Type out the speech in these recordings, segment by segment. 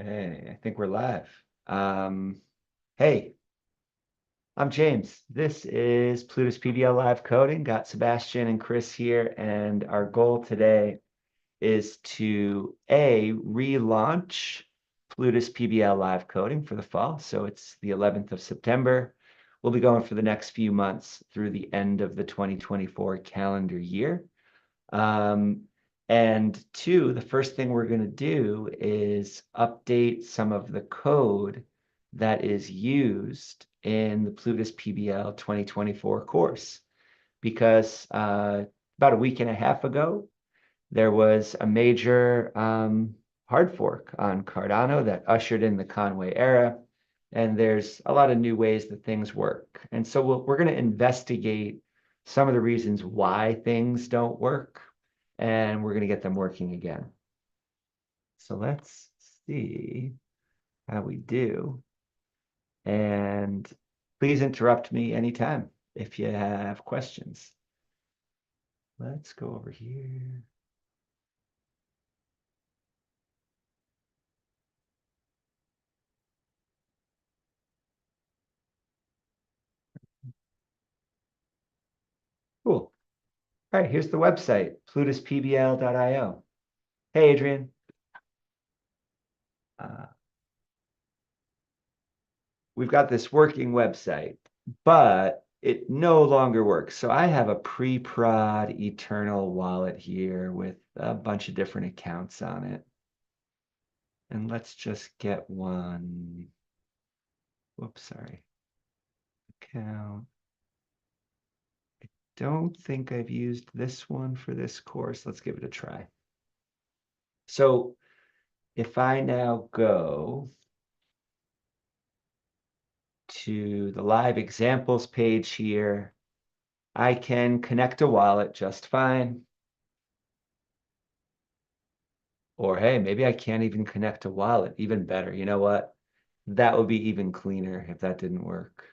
Hey, I think we're live. Hey, I'm James. This is Plutus PBL Live Coding. Got Sebastian and Chris here, and our goal today is to relaunch Plutus PBL Live Coding for the fall. So it's the 11th of September. We'll be going for the next few months through the end of the 2024 calendar year. Um, and two, the first thing we're going to do is update some of the code that is used in the Plutus PBL 2024 course. Because about a week and a half ago, there was a major hard fork on Cardano that ushered in the Conway era. And there's a lot of new ways that things work. And so we're going to investigate some of the reasons why things don't work, and we're going to get them working again. So let's see how we do. And please interrupt me anytime if you have questions. Let's go over here. Cool. All right, here's the website, plutuspbl.io. Hey, Adrian. Uh, we've got this working website, but it no longer works. So I have a pre-prod Eternal wallet here with a bunch of different accounts on it. And let's just get one. Whoops, sorry. Account. I don't think I've used this one for this course. Let's give it a try. So if I now go to the live examples page here, I can connect a wallet just fine. Or hey, maybe I can't even connect a wallet. Even better. You know what? That would be even cleaner if that didn't work.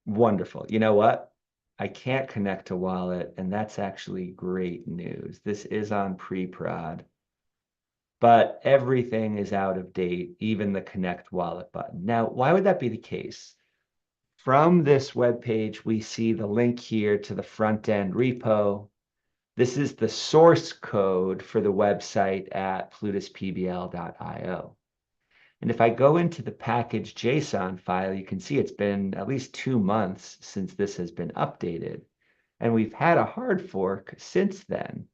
Wonderful. You know what? I can't connect to wallet, and that's actually great news. This is on pre-prod, but everything is out of date, even the connect wallet button. Now, why would that be the case? From this web page, we see the link here to the front end repo. This is the source code for the website at plutuspbl.io. And if I go into the package JSON file, you can see it's been at least 2 months since this has been updated. And we've had a hard fork since then.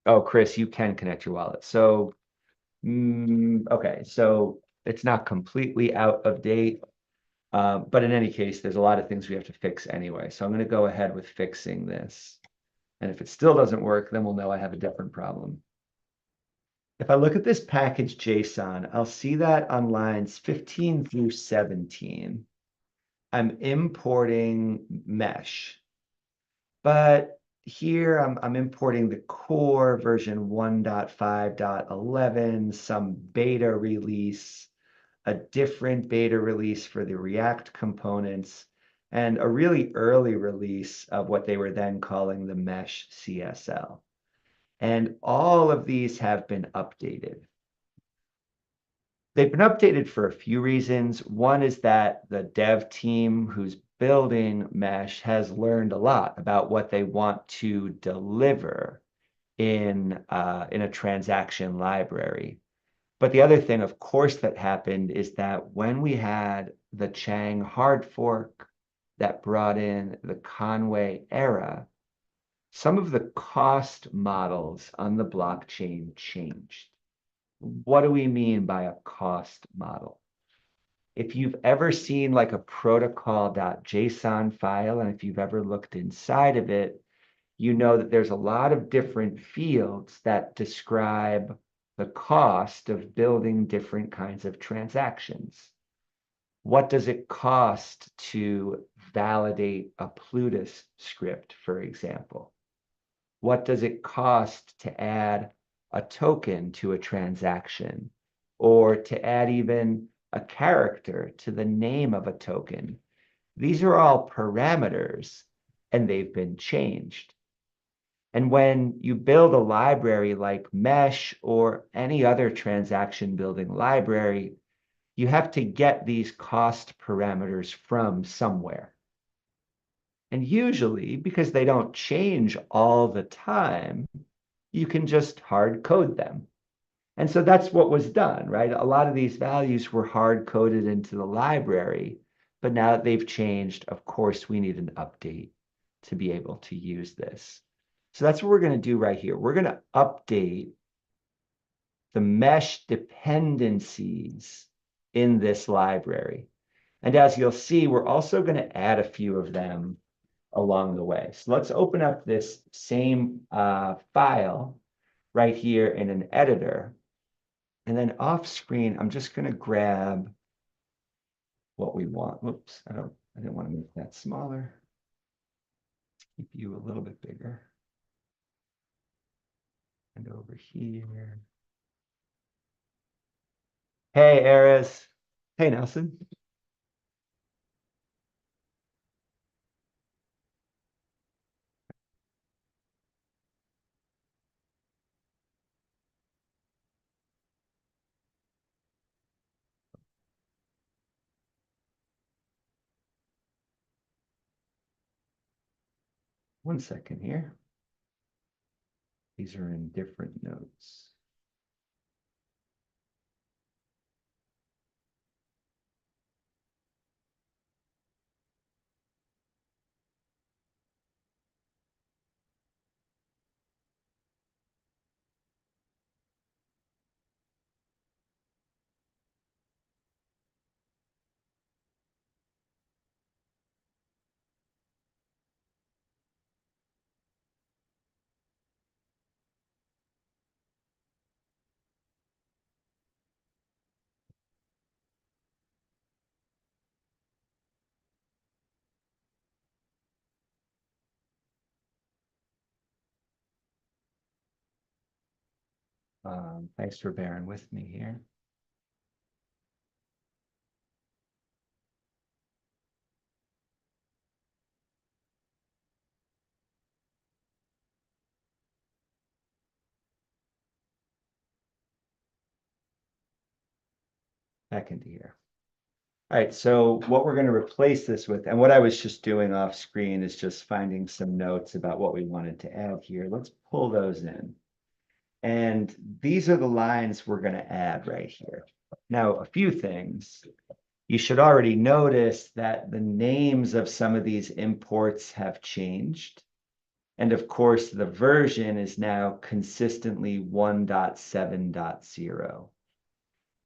Oh, Chris, you can connect your wallet. So, okay, so it's not completely out of date. But in any case, there's a lot of things we have to fix anyway. So I'm going to go ahead with fixing this. And if it still doesn't work, then we'll know I have a different problem. If I look at this package JSON, I'll see that on lines 15 through 17, I'm importing mesh. But here I'm importing the core version 1.5.11, some beta release, a different beta release for the React components, and a really early release of what they were then calling the mesh CSL. And all of these have been updated. They've been updated for a few reasons. One is that the dev team who's building Mesh has learned a lot about what they want to deliver in a transaction library. But the other thing, of course, that happened is that when we had the Chang hard fork that brought in the Conway era, some of the cost models on the blockchain changed. What do we mean by a cost model? If you've ever seen like a protocol.json file, and if you've ever looked inside of it, you know that there's a lot of different fields that describe the cost of building different kinds of transactions. What does it cost to validate a Plutus script, for example? What does it cost to add a token to a transaction, or to add even a character to the name of a token? These are all parameters, and they've been changed. And when you build a library like Mesh or any other transaction building library, you have to get these cost parameters from somewhere. And usually, because they don't change all the time, you can just hard code them. And so that's what was done, right? A lot of these values were hard coded into the library, but now that they've changed, of course, we need an update to be able to use this. So that's what we're going to do right here. We're going to update the mesh dependencies in this library. And as you'll see, we're also going to add a few of them along the way. So let's open up this same file right here in an editor. And then off screen, I'm just going to grab what we want. Whoops, I didn't want to make that smaller. Keep you a little bit bigger. And over here. Hey, Aris. Hey, Nelson. One second here. These are in different notes. Thanks for bearing with me here. Back into here. All right, so what we're going to replace this with, and what I was just doing off screen is just finding some notes about what we wanted to add here. Let's pull those in. And these are the lines we're going to add right here. Now, a few things. You should already notice that the names of some of these imports have changed. And of course, the version is now consistently 1.7.0.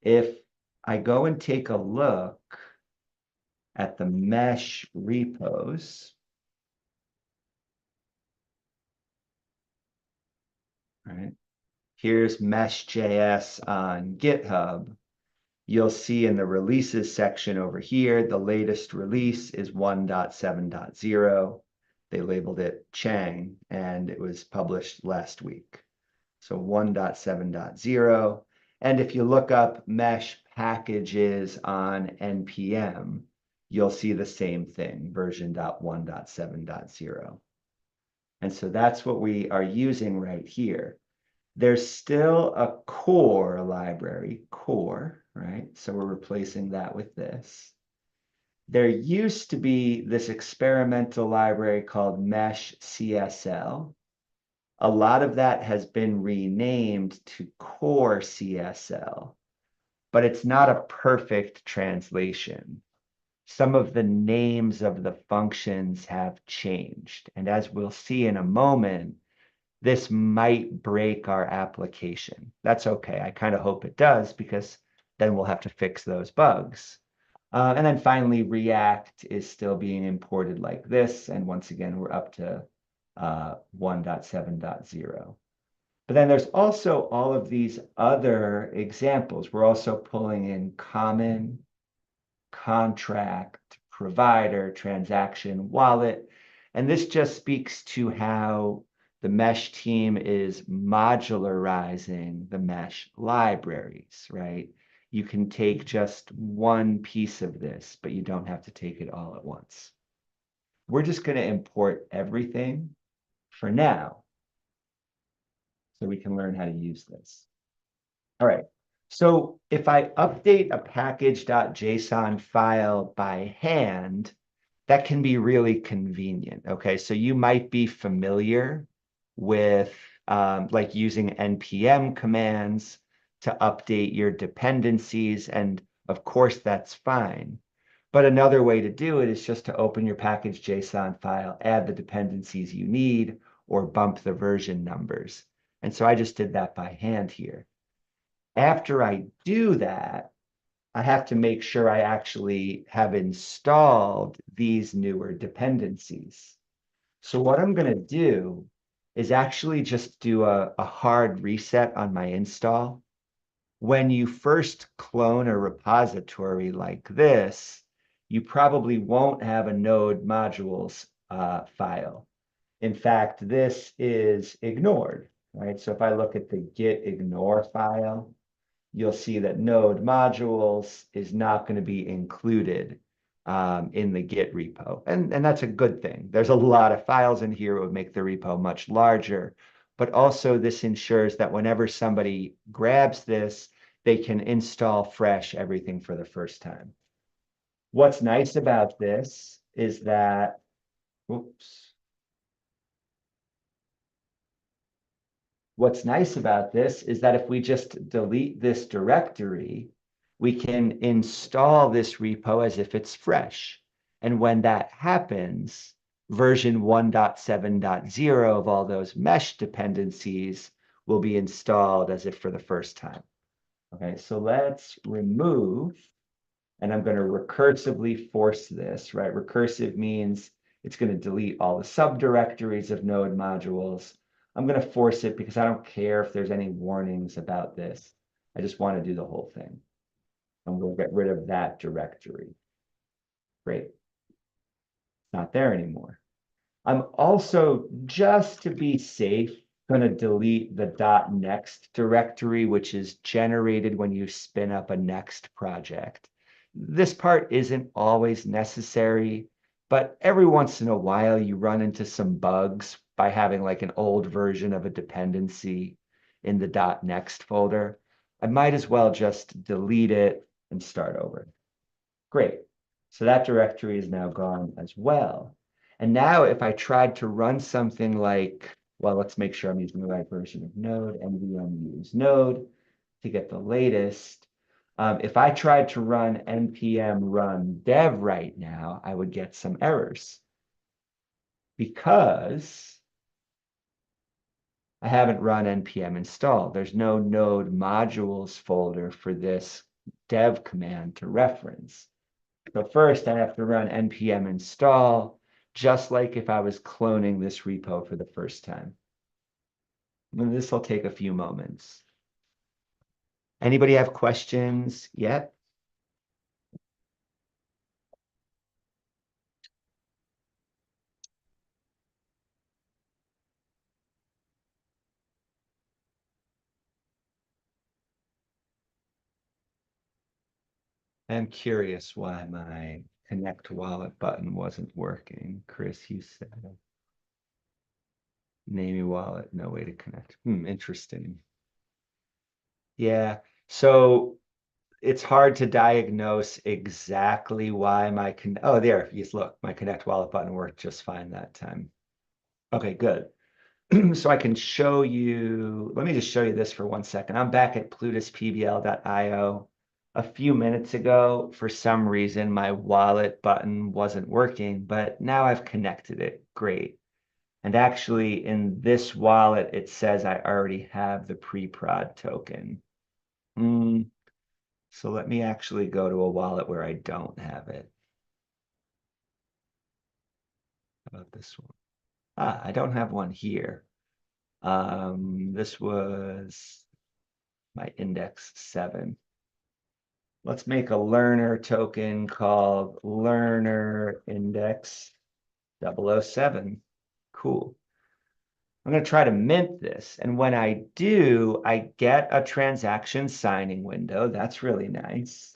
If I go and take a look at the mesh repos, right? Here's mesh.js on GitHub. You'll see in the releases section over here, the latest release is 1.7.0. They labeled it Chang, and it was published last week. So 1.7.0. And if you look up mesh packages on NPM, you'll see the same thing, version 1.7.0. And so that's what we are using right here. There's still a core library, core, right? So we're replacing that with this. There used to be this experimental library called Mesh CSL. A lot of that has been renamed to Core CSL, but it's not a perfect translation. Some of the names of the functions have changed. And as we'll see in a moment, this might break our application. That's okay. I kind of hope it does, because then we'll have to fix those bugs. And then finally, React is still being imported like this. And once again, we're up to 1.7.0. But then there's also all of these other examples. We're also pulling in common, contract, provider, transaction, wallet. And this just speaks to how the mesh team is modularizing the mesh libraries, right? You can take just one piece of this, but you don't have to take it all at once. We're just going to import everything for now. so we can learn how to use this. All right. So if I update a package.json file by hand, that can be really convenient. Okay. So you might be familiar with like using NPM commands to update your dependencies. And of course, that's fine. But another way to do it is just to open your package.json file, add the dependencies you need, or bump the version numbers. And so I just did that by hand here. After I do that, I have to make sure I actually have installed these newer dependencies. So what I'm going to do is actually just do a hard reset on my install. When you first clone a repository like this, you probably won't have a node modules file. In fact, this is ignored, right? So if I look at the git ignore file, you'll see that node modules is not going to be included in the Git repo. And that's a good thing. There's a lot of files in here. It would make the repo much larger. But also this ensures that whenever somebody grabs this, they can install fresh everything for the first time. What's nice about this is that, oops. What's nice about this is that if we just delete this directory, we can install this repo as if it's fresh. And when that happens, version 1.7.0 of all those mesh dependencies will be installed as if for the first time. Okay, so let's remove, and I'm going to recursively force this, right? Recursive means it's going to delete all the subdirectories of node modules. I'm going to force it because I don't care if there's any warnings about this. I just want to do the whole thing. I'm going to get rid of that directory. Great. It's not there anymore. I'm also, just to be safe, going to delete the .next directory, which is generated when you spin up a next project. This part isn't always necessary, but every once in a while you run into some bugs by having like an old version of a dependency in the .next folder. I might as well just delete it and start over. Great. So that directory is now gone as well. And now if I tried to run something like, well, let's make sure I'm using the right version of Node, nvm use Node to get the latest. If I tried to run npm run dev right now, I would get some errors because I haven't run npm install. There's no node modules folder for this dev command to reference. So first I have to run npm install, just like if I was cloning this repo for the first time. And this will take a few moments. Anybody have questions yet? I'm curious why my connect wallet button wasn't working. Chris, you said name your wallet, no way to connect. Interesting. Yeah, so it's hard to diagnose exactly why my oh, there, yes, look, my connect wallet button worked just fine that time. Okay, good. So I can show you, let me just show you this for 1 second. I'm back at plutuspbl.io. A few minutes ago, for some reason, my wallet button wasn't working, but now I've connected it. Great. And actually, in this wallet, it says I already have the pre-prod token. So let me actually go to a wallet where I don't have it. How about this one? I don't have one here. This was my index 7. Let's make a learner token called learner index 007. Cool. I'm going to try to mint this. And when I do, I get a transaction signing window. That's really nice.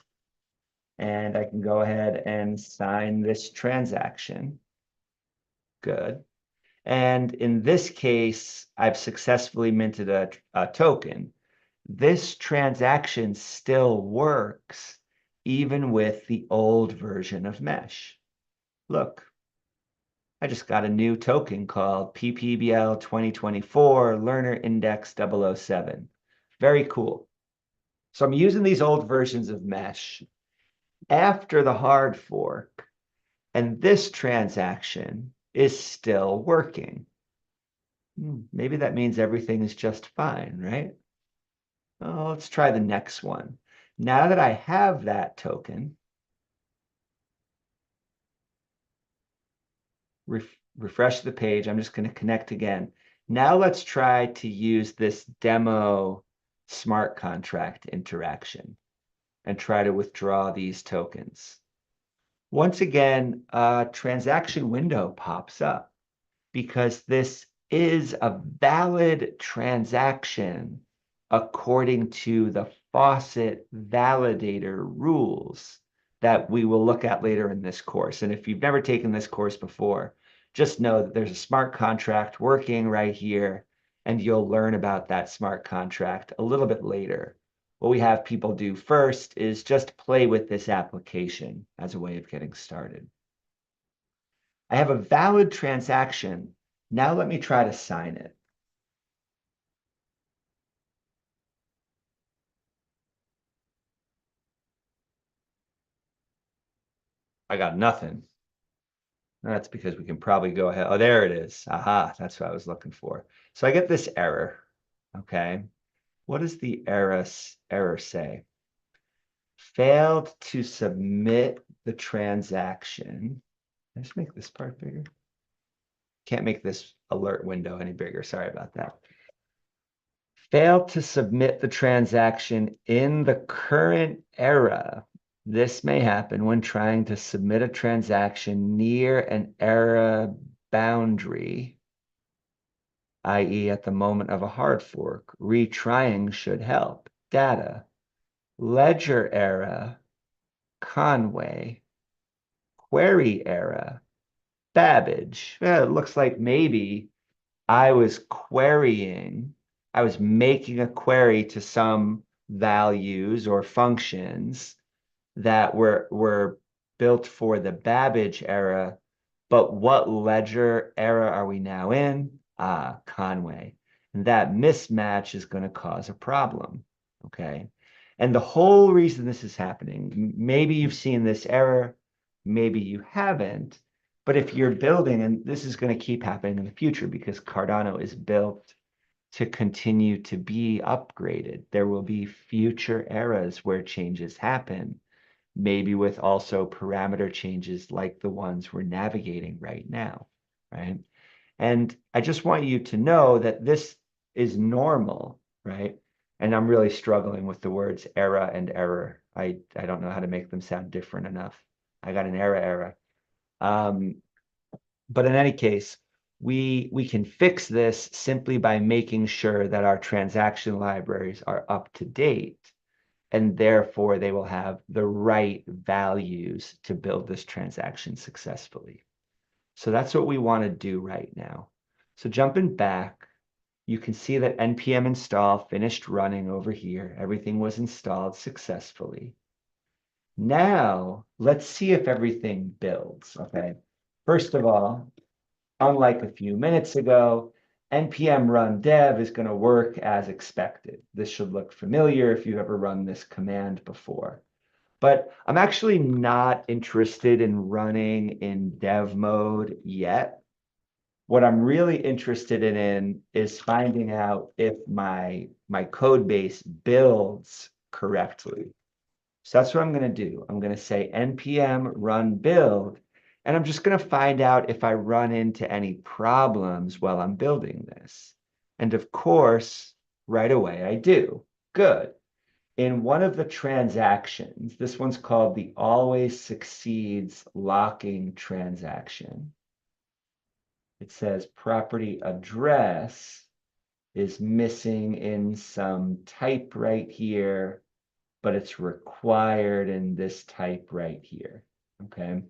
And I can go ahead and sign this transaction. Good. And in this case, I've successfully minted a token. This transaction still works even with the old version of Mesh. Look, I just got a new token called PPBL 2024 Learner Index 007. Very cool. So I'm using these old versions of Mesh after the hard fork, and this transaction is still working. Maybe that means everything is just fine, right? Oh, let's try the next one. Now that I have that token, refresh the page. I'm just going to connect again. Now let's try to use this demo smart contract interaction and try to withdraw these tokens. Once again, a transaction window pops up because this is a valid transaction according to the faucet validator rules that we will look at later in this course. And if you've never taken this course before, just know that there's a smart contract working right here, and you'll learn about that smart contract a little bit later. What we have people do first is just play with this application as a way of getting started. I have a valid transaction. Now let me try to sign it. I got nothing. That's because we can probably go ahead. Oh, there it is. Aha, that's what I was looking for. So I get this error. Okay. What does the error say? Failed to submit the transaction. Can I just make this part bigger? Can't make this alert window any bigger. Sorry about that. Failed to submit the transaction in the current era. This may happen when trying to submit a transaction near an era boundary, i.e. at the moment of a hard fork. Retrying should help. Data, ledger era, Conway, query era, Babbage. Well, it looks like maybe I was making a query to some values or functions that were built for the Babbage era, but what ledger era are we now in? Conway. And that mismatch is going to cause a problem, okay? And the whole reason this is happening, maybe you've seen this error, maybe you haven't, but if you're building, and this is going to keep happening in the future because Cardano is built to continue to be upgraded. There will be future eras where changes happen, maybe with also parameter changes like the ones we're navigating right now, right? And I just want you to know that this is normal, right? And I'm really struggling with the words era and error. I don't know how to make them sound different enough. I got an error. But in any case, we can fix this simply by making sure that our transaction libraries are up to date, and therefore they will have the right values to build this transaction successfully. So that's what we want to do right now. So jumping back, you can see that npm install finished running over here. Everything was installed successfully. Now, let's see if everything builds, okay? First of all, unlike a few minutes ago, npm run dev is going to work as expected. This should look familiar if you've ever run this command before. But I'm actually not interested in running in dev mode yet. What I'm really interested in is finding out if my code base builds correctly. So that's what I'm going to do. I'm going to say npm run build, and I'm just going to find out if I run into any problems while I'm building this. And of course, right away I do. Good. In one of the transactions, this one's called the always succeeds locking transaction. It says property address is missing in some type right here, but it's required in this type right here, okay?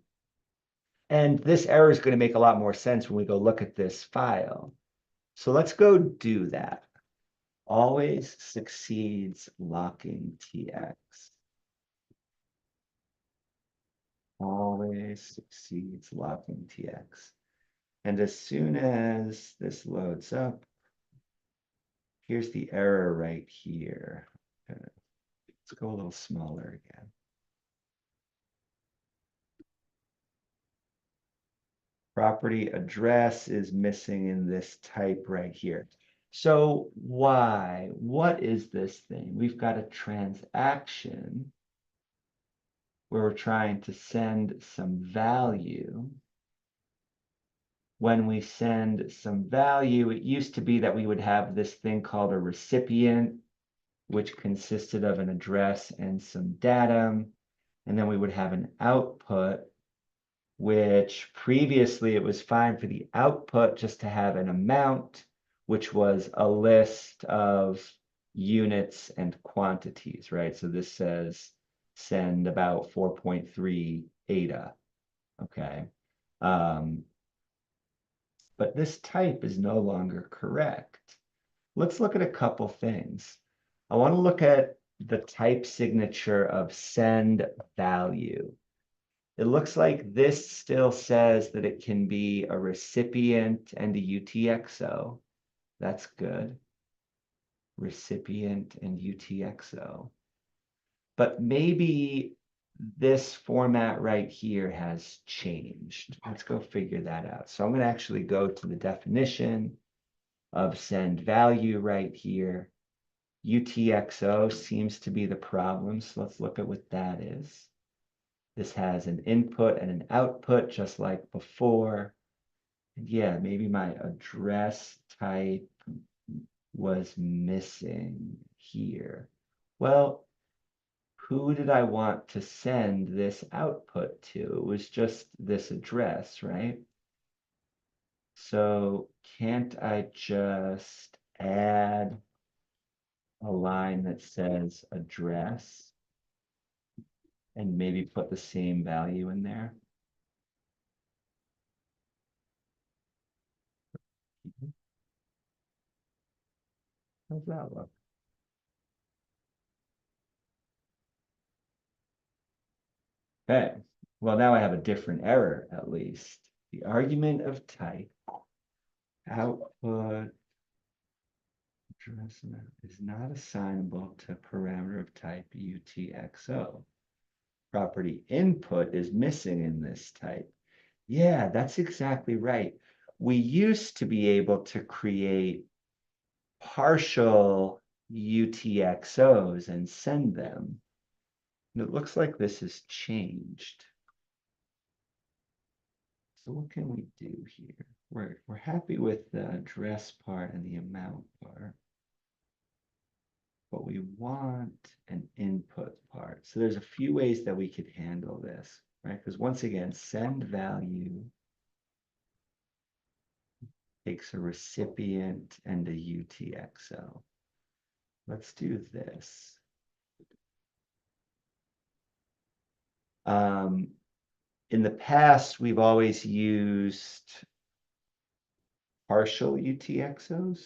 And this error is going to make a lot more sense when we go look at this file. So let's go do that. Always succeeds locking TX. Always succeeds locking TX. And as soon as this loads up, here's the error right here. Let's go a little smaller again. Property address is missing in this type right here. So why? What is this thing? We've got a transaction where we're trying to send some value. When we send some value, it used to be that we would have this thing called a recipient, which consisted of an address and some data. And then we would have an output, which previously it was fine for the output just to have an amount, which was a list of units and quantities, right? So this says send about 4.3 ADA, okay? But this type is no longer correct. Let's look at a couple things. I want to look at the type signature of send value. It looks like this still says that it can be a recipient and a UTXO. That's good. Recipient and UTXO. But maybe this format right here has changed. Let's go figure that out. So I'm going to actually go to the definition of send value right here. UTXO seems to be the problem. So let's look at what that is. This has an input and an output just like before. And yeah, maybe my address type was missing here. Well, who did I want to send this output to? It was just this address, right? So can't I just add a line that says address and maybe put the same value in there? How's that look? Okay, well, now I have a different error at least. The argument of type output address is not assignable to parameter of type UTXO. Property input is missing in this type. Yeah, that's exactly right. We used to be able to create partial UTXOs and send them. And it looks like this has changed. So what can we do here? We're happy with the address part and the amount part, but we want an input part. So there's a few ways that we could handle this, right? Because once again, send value takes a recipient and a UTXO. Let's do this. In the past, we've always used partial UTXOs.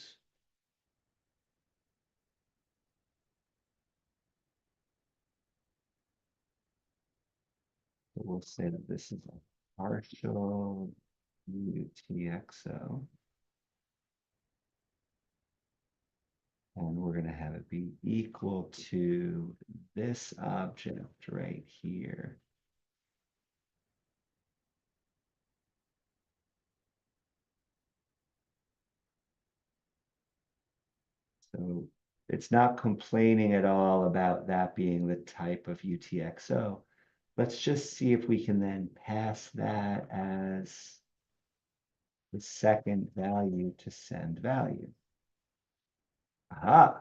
So we'll say that this is a partial UTXO. And we're going to have it be equal to this object right here. So it's not complaining at all about that being the type of UTXO. Let's just see if we can then pass that as the second value to send value. Aha.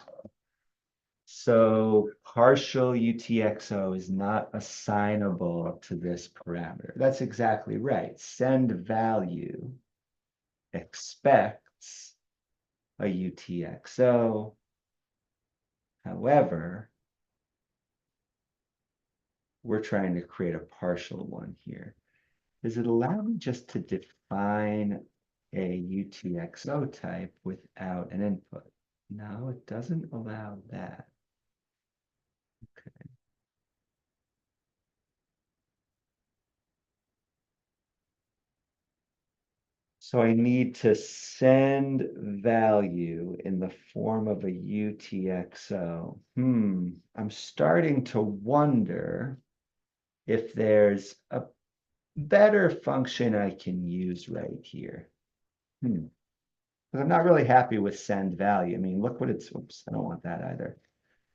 So partial UTXO is not assignable to this parameter. That's exactly right. Send value expects a UTXO. However, we're trying to create a partial one here. Does it allow me just to define a UTXO type without an input? No, it doesn't allow that. Okay. So I need to send value in the form of a UTXO. I'm starting to wonder if there's a better function I can use right here. Because I'm not really happy with send value. I mean, look what it's, oops, I don't want that either.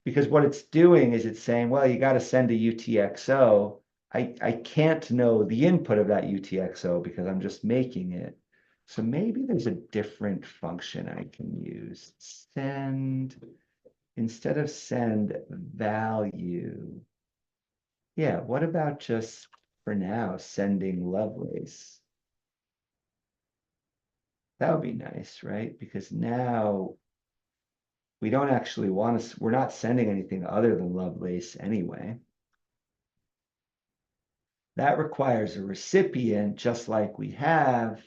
Because what it's doing is it's saying, well, you got to send a UTXO. I can't know the input of that UTXO because I'm just making it. So maybe there's a different function I can use. Send, instead of send value. Yeah, what about just for now sending Lovelace? That would be nice, right? Because now we don't actually want to, we're not sending anything other than Lovelace anyway. That requires a recipient just like we have,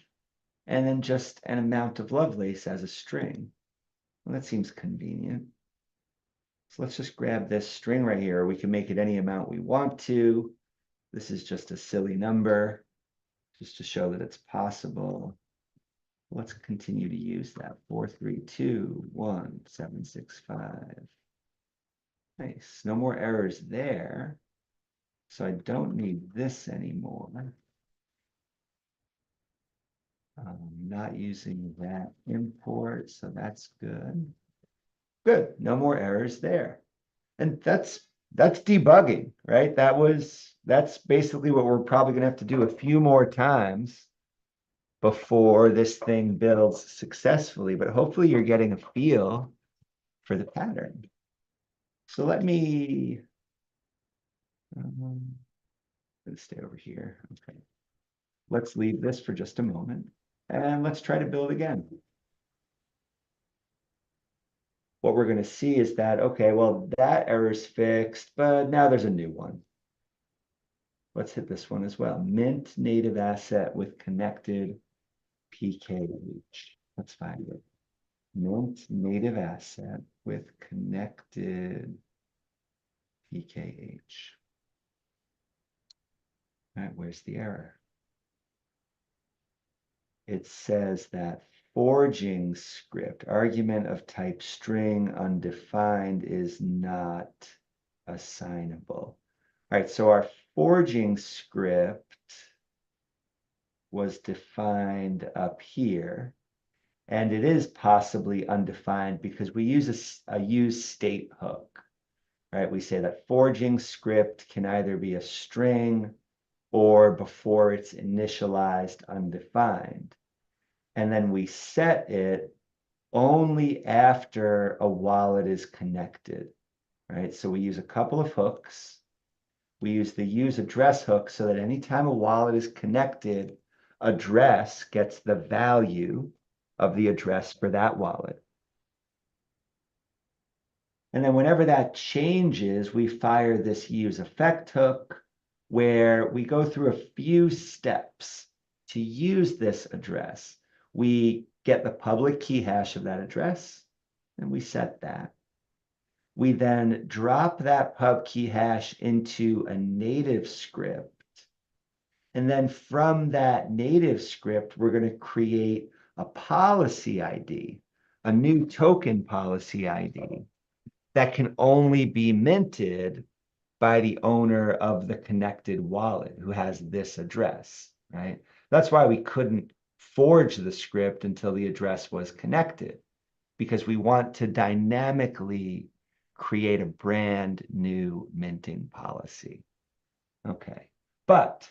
and then just an amount of Lovelace as a string. Well, that seems convenient. So let's just grab this string right here. We can make it any amount we want to. This is just a silly number, just to show that it's possible. Let's continue to use that. 4321765. Nice. No more errors there. So I don't need this anymore. Not using that import, so that's good. Good, no more errors there. And that's debugging, right? That's basically what we're probably gonna have to do a few more times before this thing builds successfully, but hopefully you're getting a feel for the pattern. So let me let's stay over here. Okay. Let's leave this for just a moment and let's try to build again. What we're going to see is that, okay, well, that error's fixed, but now there's a new one. Let's hit this one as well. Mint native asset with connected PKH. Let's find it. Mint native asset with connected PKH. All right, where's the error? It says that forging script, argument of type string undefined, is not assignable. All right, so our forging script was defined up here, and it is possibly undefined because we use a use state hook, right? We say that forging script can either be a string or before it's initialized undefined. And then we set it only after a wallet is connected, right? So we use a couple of hooks. We use the use address hook so that anytime a wallet is connected, address gets the value of the address for that wallet. And then whenever that changes, we fire this use effect hook where we go through a few steps to use this address. We get the public key hash of that address and we set that. We then drop that pub key hash into a native script. And then from that native script, we're going to create a policy ID, a new token policy ID that can only be minted by the owner of the connected wallet who has this address, right? That's why we couldn't forge the script until the address was connected, because we want to dynamically create a brand new minting policy. Okay, but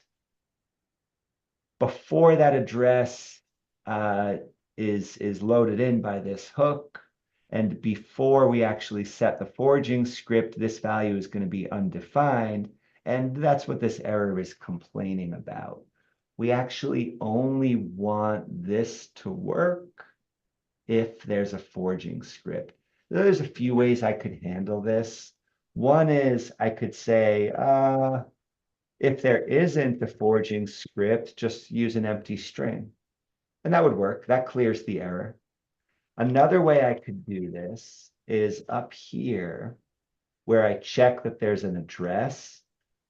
before that address is loaded in by this hook, and before we actually set the forging script, this value is going to be undefined, and that's what this error is complaining about. We actually only want this to work if there's a forging script. There's a few ways I could handle this. One is I could say, If there isn't the forging script, just use an empty string. And that would work. That clears the error. Another way I could do this is up here where I check that there's an address.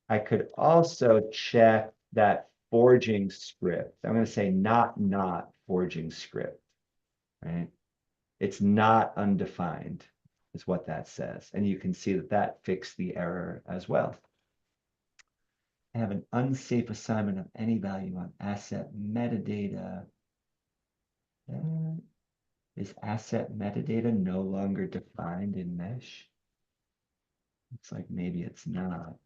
I could also check that forging script. I'm going to say not forging script, right? It's not undefined is what that says. And you can see that that fixed the error as well. I have an unsafe assignment of any value on asset metadata. Is asset metadata no longer defined in mesh? Looks like maybe it's not.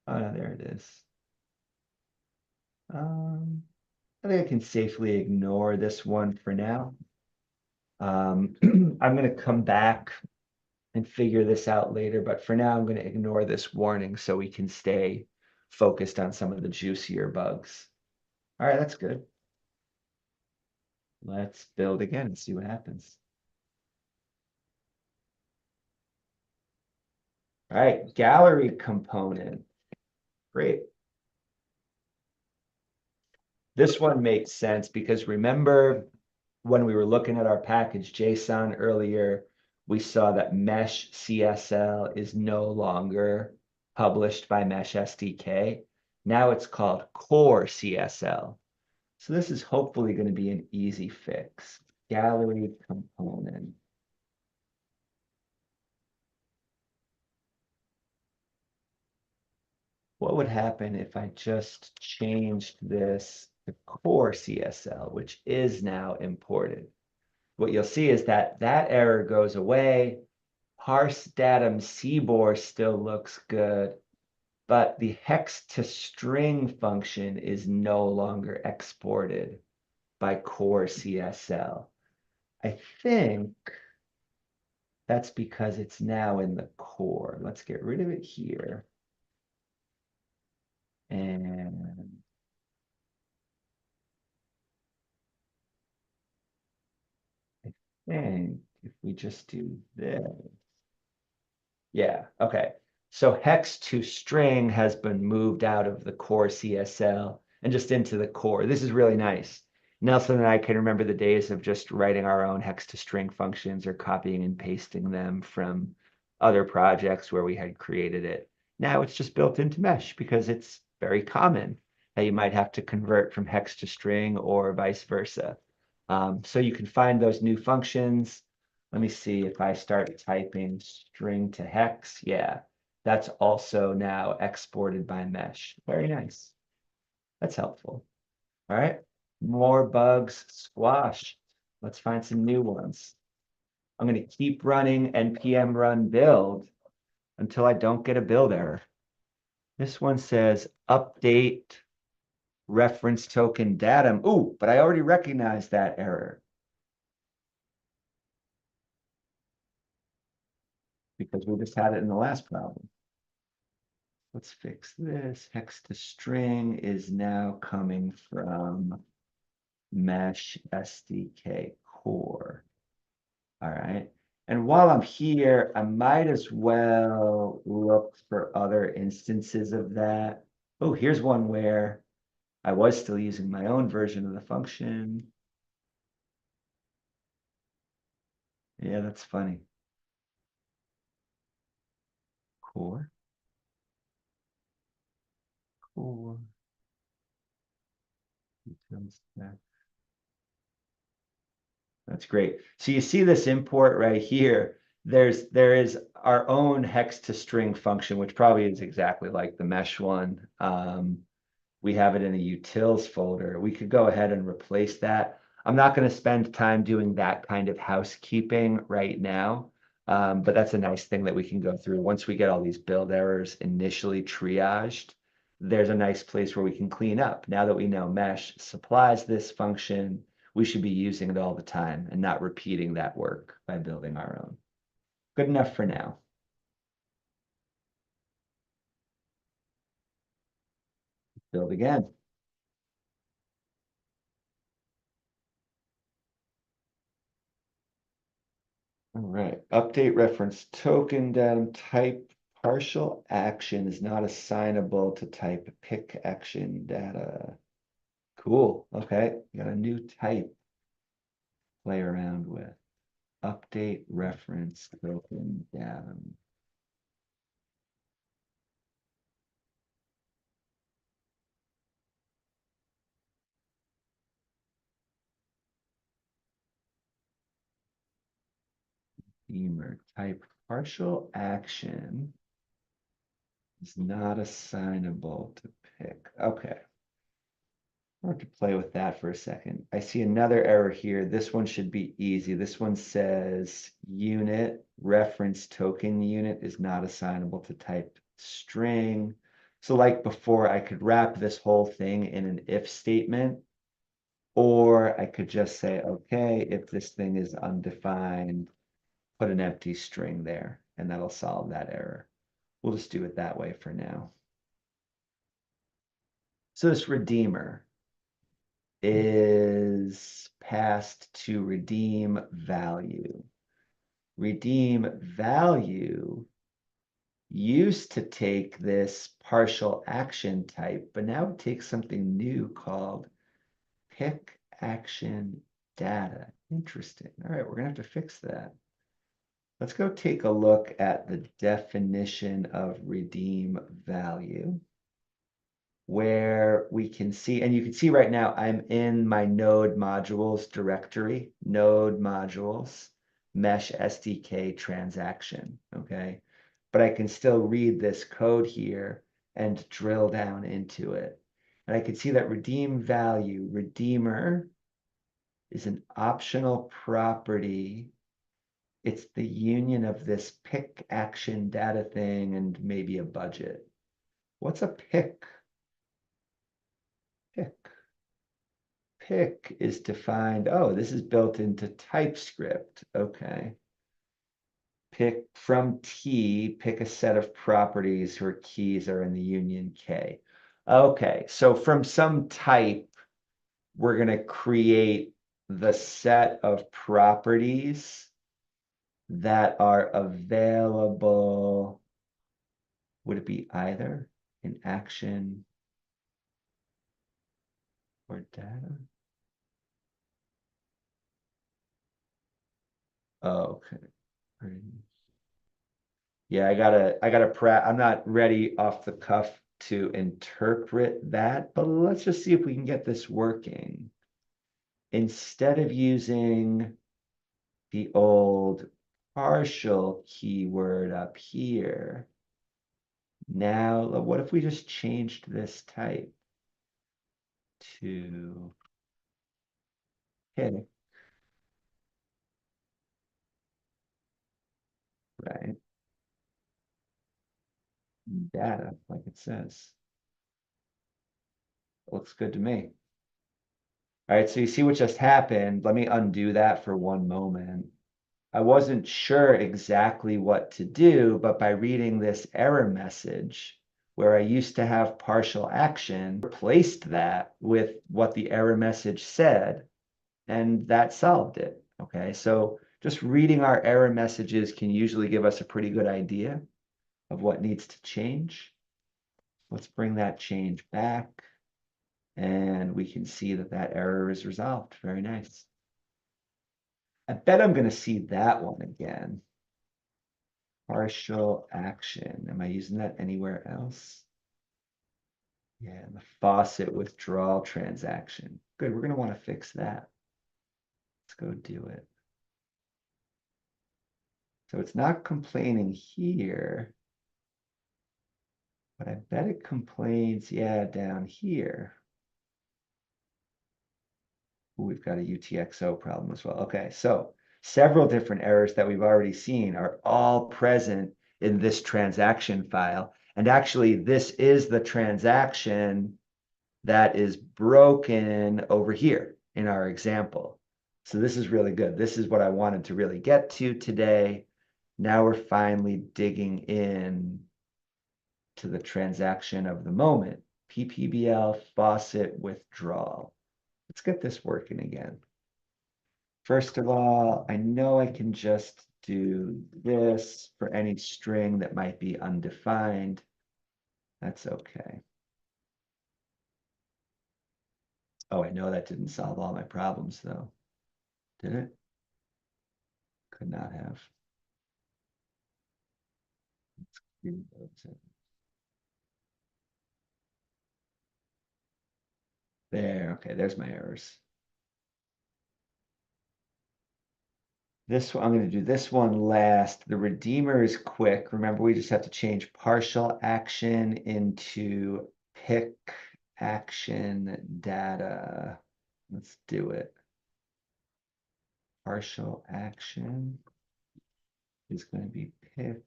Oh, no, there it is. I think I can safely ignore this one for now. I'm going to come back and figure this out later, but for now, I'm going to ignore this warning so we can stay focused on some of the juicier bugs. All right, that's good. Let's build again and see what happens. All right, gallery component. Great. This one makes sense because remember when we were looking at our package JSON earlier, we saw that Mesh CSL is no longer published by Mesh SDK. Now it's called Core CSL. So this is hopefully going to be an easy fix. Gallery component. What would happen if I just changed this to Core CSL, which is now imported? What you'll see is that that error goes away. Parse datum CBOR still looks good, but the hex to string function is no longer exported by core CSL. I think that's because it's now in the core. Let's get rid of it here. And I think if we just do this, yeah, okay. So hex to string has been moved out of the core CSL and just into the core. This is really nice. Nelson and I can remember the days of just writing our own hex to string functions or copying and pasting them from other projects where we had created it. Now it's just built into Mesh because it's very common that you might have to convert from hex to string or vice versa. So you can find those new functions. Let me see if I start typing string to hex. Yeah, that's also now exported by Mesh. Very nice. That's helpful. All right, more bugs squashed. Let's find some new ones. I'm going to keep running npm run build until I don't get a build error. This one says update reference token datum. Ooh, but I already recognize that error because we just had it in the last problem. Let's fix this. Hex to string is now coming from Mesh SDK core. All right. And while I'm here, I might as well look for other instances of that. Oh, here's one where I was still using my own version of the function. Yeah, that's funny. Core, core, details there. That's great. So you see this import right here. There is our own hex to string function, which probably is exactly like the mesh one. We have it in a utils folder. We could go ahead and replace that. I'm not going to spend time doing that kind of housekeeping right now, but that's a nice thing that we can go through. Once we get all these build errors initially triaged, there's a nice place where we can clean up. Now that we know mesh supplies this function, we should be using it all the time and not repeating that work by building our own. Good enough for now. Build again. All right, update reference token datum type partial action is not assignable to type pick action data. Cool. Okay. Got a new type to play around with. Update reference token datum. Beamer type partial action is not assignable to pick. Okay. I'll have to play with that for a second. I see another error here. This one should be easy. This one says unit reference token unit is not assignable to type string. So like before, I could wrap this whole thing in an if statement, or I could just say, okay, if this thing is undefined, put an empty string there, and that'll solve that error. We'll just do it that way for now. So this redeemer is passed to redeem value. Redeem value used to take this partial action type, but now it takes something new called pick action data. Interesting. All right, we're gonna have to fix that. Let's go take a look at the definition of redeem value, where we can see, and you can see right now I'm in my node modules directory, node modules, mesh SDK transaction, okay? But I can still read this code here and drill down into it. And I can see that redeem value, redeemer, is an optional property. It's the union of this pick action data thing and maybe a budget. What's a pick? Pick. Pick is defined. Oh, this is built into TypeScript. Okay. Pick from T, pick a set of properties where keys are in the union K. Okay, so from some type, we're going to create the set of properties that are available. Would it be either in action or data? Oh, okay. Yeah, I'm not ready off the cuff to interpret that, but let's just see if we can get this working. Instead of using the old partial keyword up here, now what if we just changed this type to pick, right? Data, like it says. Looks good to me. All right, so you see what just happened. Let me undo that for one moment. I wasn't sure exactly what to do, but by reading this error message, where I used to have partial action, replaced that with what the error message said, and that solved it. Okay, so just reading our error messages can usually give us a pretty good idea of what needs to change. Let's bring that change back, and we can see that that error is resolved. Very nice. I bet I'm going to see that one again. Partial action. Am I using that anywhere else? Yeah, the faucet withdrawal transaction. Good, we're going to want to fix that. Let's go do it. So it's not complaining here, but I bet it complains, yeah, down here. Ooh, we've got a UTXO problem as well. Okay, so several different errors that we've already seen are all present in this transaction file. And actually, this is the transaction that is broken over here in our example. So this is really good. This is what I wanted to really get to today. Now we're finally digging in to the transaction of the moment, PPBL faucet withdrawal. Let's get this working again. First of all, I know I can just do this for any string that might be undefined. That's okay. Oh, I know that didn't solve all my problems though. Did it? Could not have. There, okay, there's my errors. This one, I'm going to do this one last. The redeemer is quick. Remember, we just have to change partial action into pick action data. Let's do it. Partial action is going to be pick.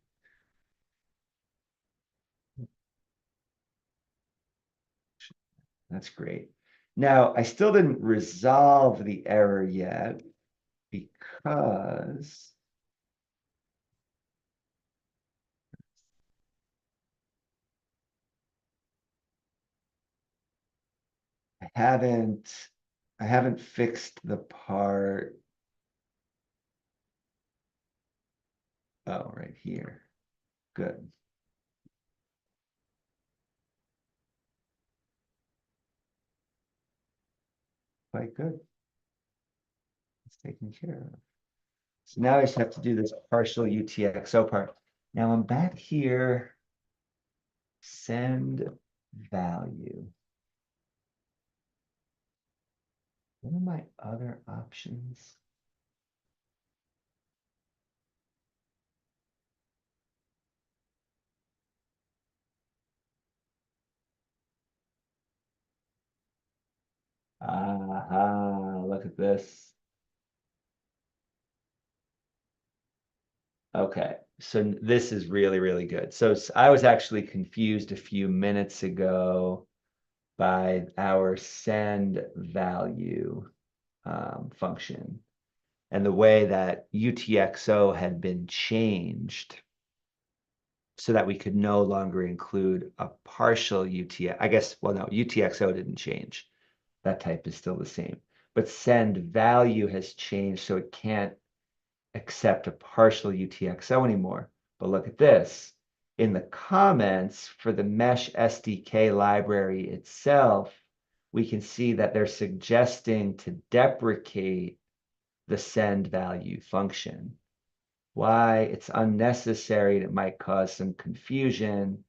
That's great. Now, I still didn't resolve the error yet because I haven't fixed the part. Oh, right here. Good. Quite good. It's taken care of. So now I just have to do this partial UTXO part. Now I'm back here, send value. What are my other options? Look at this. Okay, so this is really, really good. So I was actually confused a few minutes ago by our send value function and the way that UTXO had been changed so that we could no longer include a partial UTX. I guess, well, no, UTXO didn't change. That type is still the same. But send value has changed, so it can't accept a partial UTXO anymore. But look at this. In the comments for the Mesh SDK library itself, we can see that they're suggesting to deprecate the send value function. Why? It's unnecessary. It might cause some confusion.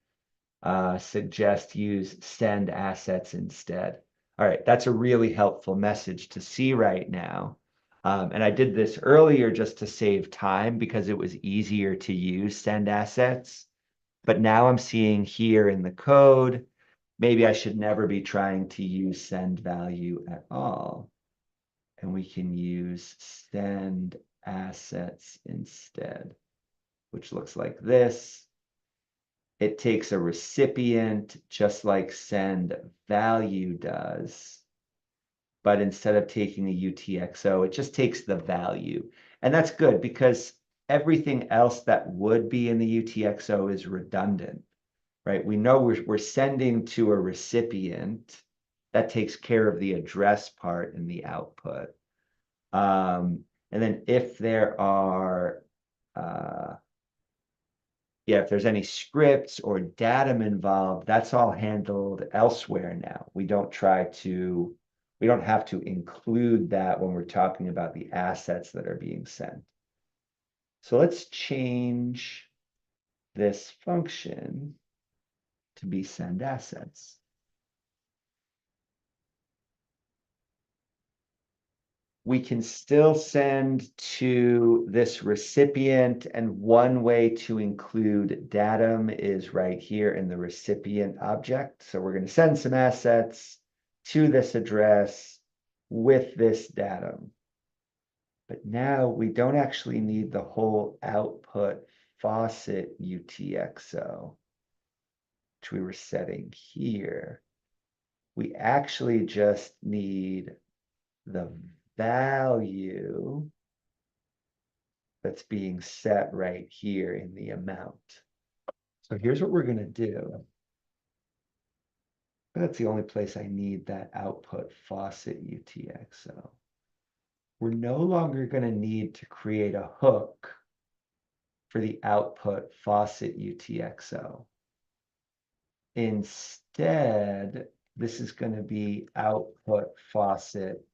Suggest use send assets instead. All right, that's a really helpful message to see right now. And I did this earlier just to save time because it was easier to use send assets. But now I'm seeing here in the code, maybe I should never be trying to use send value at all. And we can use send assets instead, which looks like this. It takes a recipient just like send value does, but instead of taking a UTXO, it just takes the value. And that's good because everything else that would be in the UTXO is redundant, right? We know we're sending to a recipient. That takes care of the address part in the output. And then if there are if there's any scripts or datum involved, that's all handled elsewhere now. We don't have to include that when we're talking about the assets that are being sent. So let's change this function to be send assets. We can still send to this recipient, and one way to include datum is right here in the recipient object. So we're going to send some assets to this address with this datum. But now we don't actually need the whole output faucet UTXO, which we were setting here. We actually just need the value that's being set right here in the amount. So here's what we're going to do. That's the only place I need that output faucet UTXO. We're no longer going to need to create a hook for the output faucet UTXO. Instead, this is going to be output faucet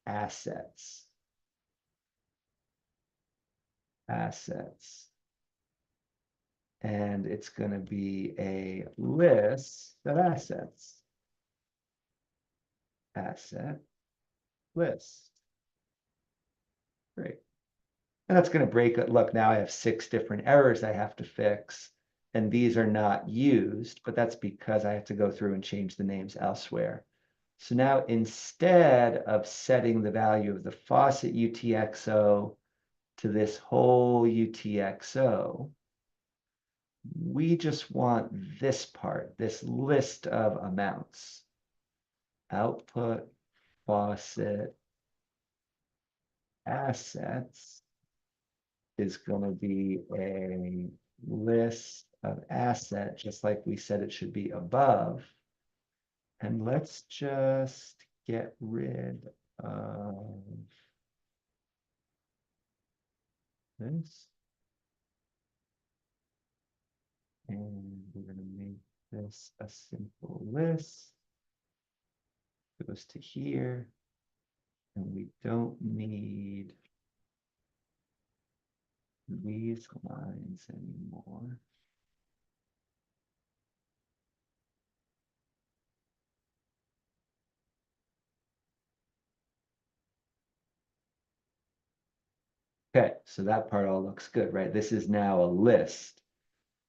assets. And it's going to be a list of assets. Asset list. Great. And that's going to break it. Look, now I have 6 different errors I have to fix, and these are not used, but that's because I have to go through and change the names elsewhere. So now instead of setting the value of the faucet UTXO to this whole UTXO, we just want this part, this list of amounts. Output faucet assets is going to be a list of assets, just like we said it should be above. And let's just get rid of this. And we're going to make this a simple list. Goes to here. And we don't need these lines anymore. Okay, so that part all looks good, right? This is now a list.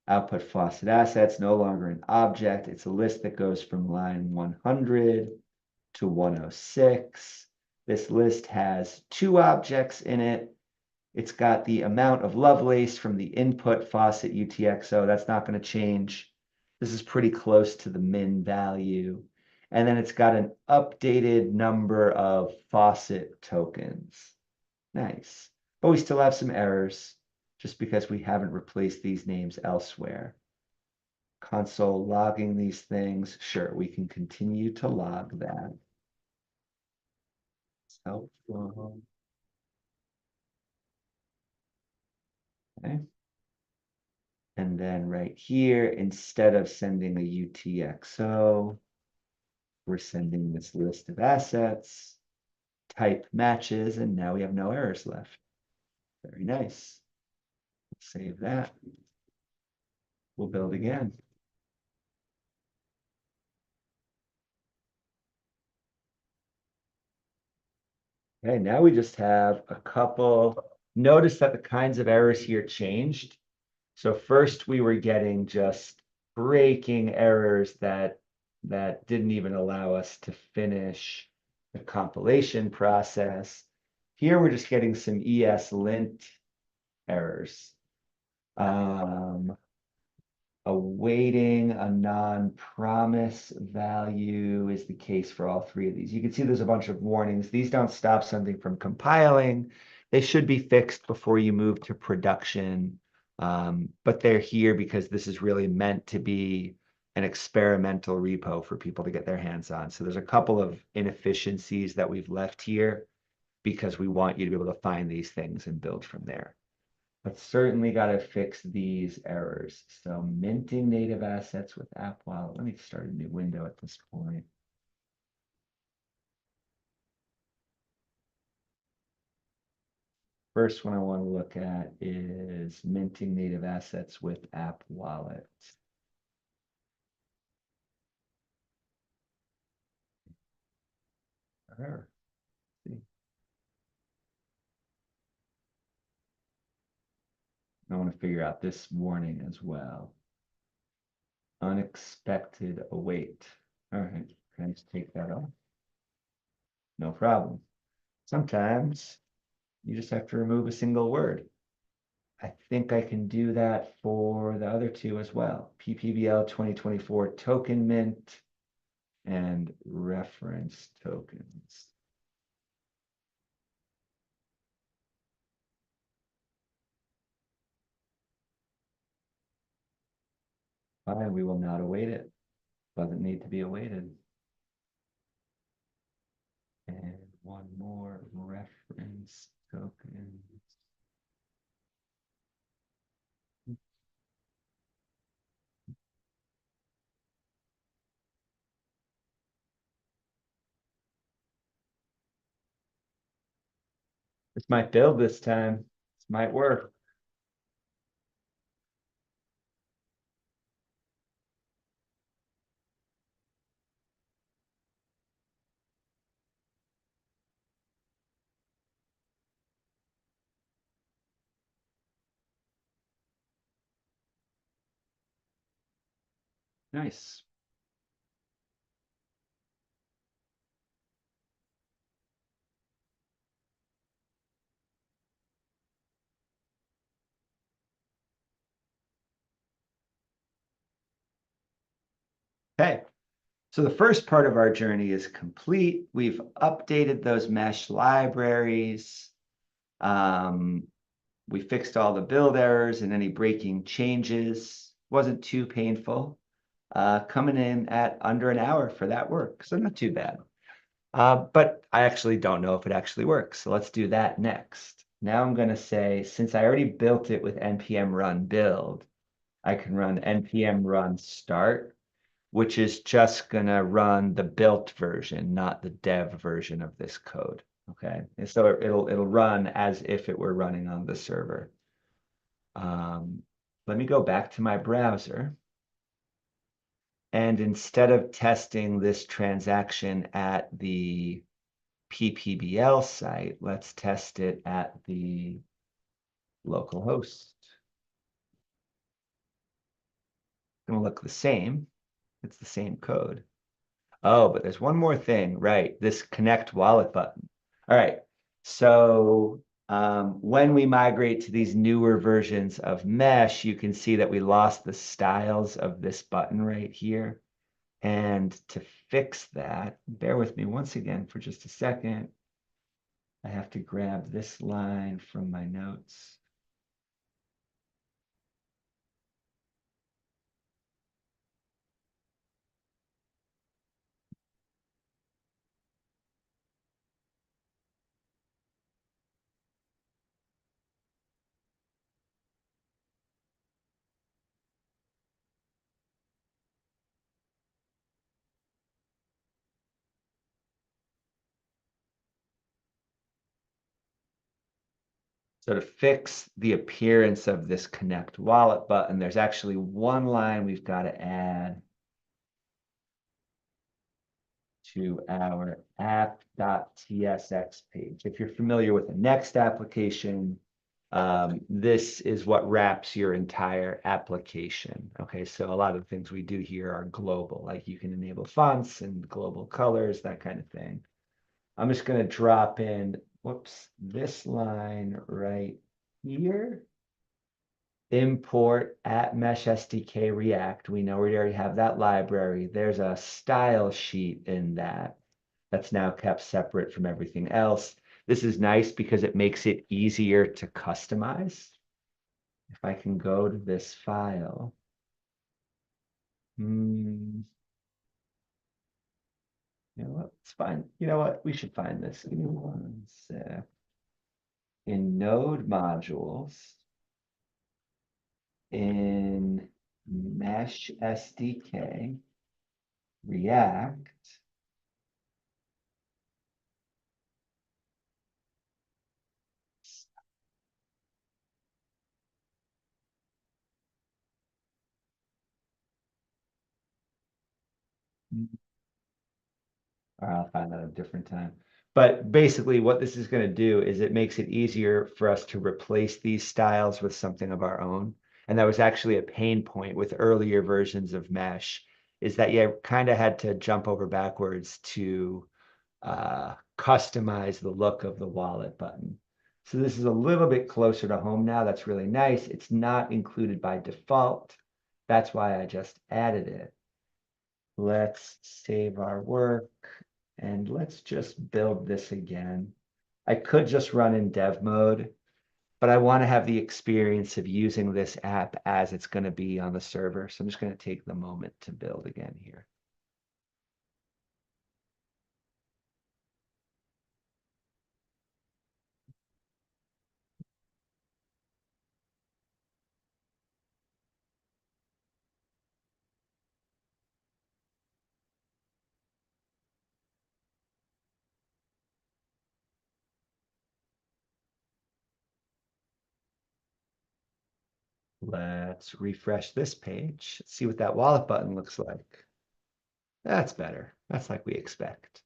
Output faucet assets, no longer an object. It's a list that goes from line 100 to 106. This list has 2 objects in it. It's got the amount of Lovelace from the input faucet UTXO. That's not going to change. This is pretty close to the min value. And then it's got an updated number of faucet tokens. Nice. But we still have some errors just because we haven't replaced these names elsewhere. Console logging these things. Sure, we can continue to log that. It's helpful. Okay. And then right here, instead of sending a UTXO, we're sending this list of assets, type matches, and now we have no errors left. Very nice. Save that. We'll build again. Okay, now we just have a couple. Notice that the kinds of errors here changed. So first we were getting just breaking errors that didn't even allow us to finish the compilation process. Here we're just getting some ESLint errors. Awaiting a non-promise value is the case for all 3 of these. You can see there's a bunch of warnings. These don't stop something from compiling. They should be fixed before you move to production. But they're here because this is really meant to be an experimental repo for people to get their hands on. So there's a couple of inefficiencies that we've left here because we want you to be able to find these things and build from there. But certainly got to fix these errors. So minting native assets with App Wallet. Let me start a new window at this point. First one I want to look at is minting native assets with App Wallet. Error. See. I want to figure out this warning as well. Unexpected await. All right, can I just take that off? No problem. Sometimes you just have to remove a single word. I think I can do that for the other 2 as well. PBL 2024 token mint and reference tokens. Fine, we will not await it. Doesn't need to be awaited. And one more reference tokens. This might build this time. This might work. Nice. Okay. So the first part of our journey is complete. We've updated those mesh libraries. Um, we fixed all the build errors and any breaking changes. Wasn't too painful. Coming in at under an hour for that work, so not too bad. But I actually don't know if it actually works. So let's do that next. Now I'm going to say, since I already built it with npm run build, I can run npm run start, which is just going to run the built version, not the dev version of this code. Okay. And so it'll run as if it were running on the server. Let me go back to my browser. And instead of testing this transaction at the PPBL site, let's test it at the local host. It's going to look the same. It's the same code. Oh, but there's one more thing, right? This connect wallet button. All right. So when we migrate to these newer versions of Mesh, you can see that we lost the styles of this button right here. And to fix that, bear with me once again for just a second. I have to grab this line from my notes. So to fix the appearance of this connect wallet button, there's actually one line we've got to add to our app.tsx page. If you're familiar with the Next application, this is what wraps your entire application. Okay, so a lot of the things we do here are global, like you can enable fonts and global colors, that kind of thing. I'm just going to drop in, whoops, this line right here. Import at Mesh SDK React. We know we already have that library. There's a style sheet in that that's now kept separate from everything else. This is nice because it makes it easier to customize. If I can go to this file, you know what? It's fine. You know what? We should find this. Give me one sec. In node modules, in Mesh SDK, React. Or I'll find that at a different time. But basically, what this is going to do is it makes it easier for us to replace these styles with something of our own. And that was actually a pain point with earlier versions of Mesh, is that you kind of had to jump over backwards to customize the look of the wallet button. So this is a little bit closer to home now. That's really nice. It's not included by default. That's why I just added it. Let's save our work and let's just build this again. I could just run in dev mode, but I want to have the experience of using this app as it's going to be on the server. So I'm just going to take the moment to build again here. Let's refresh this page. See what that wallet button looks like. That's better. That's like we expect.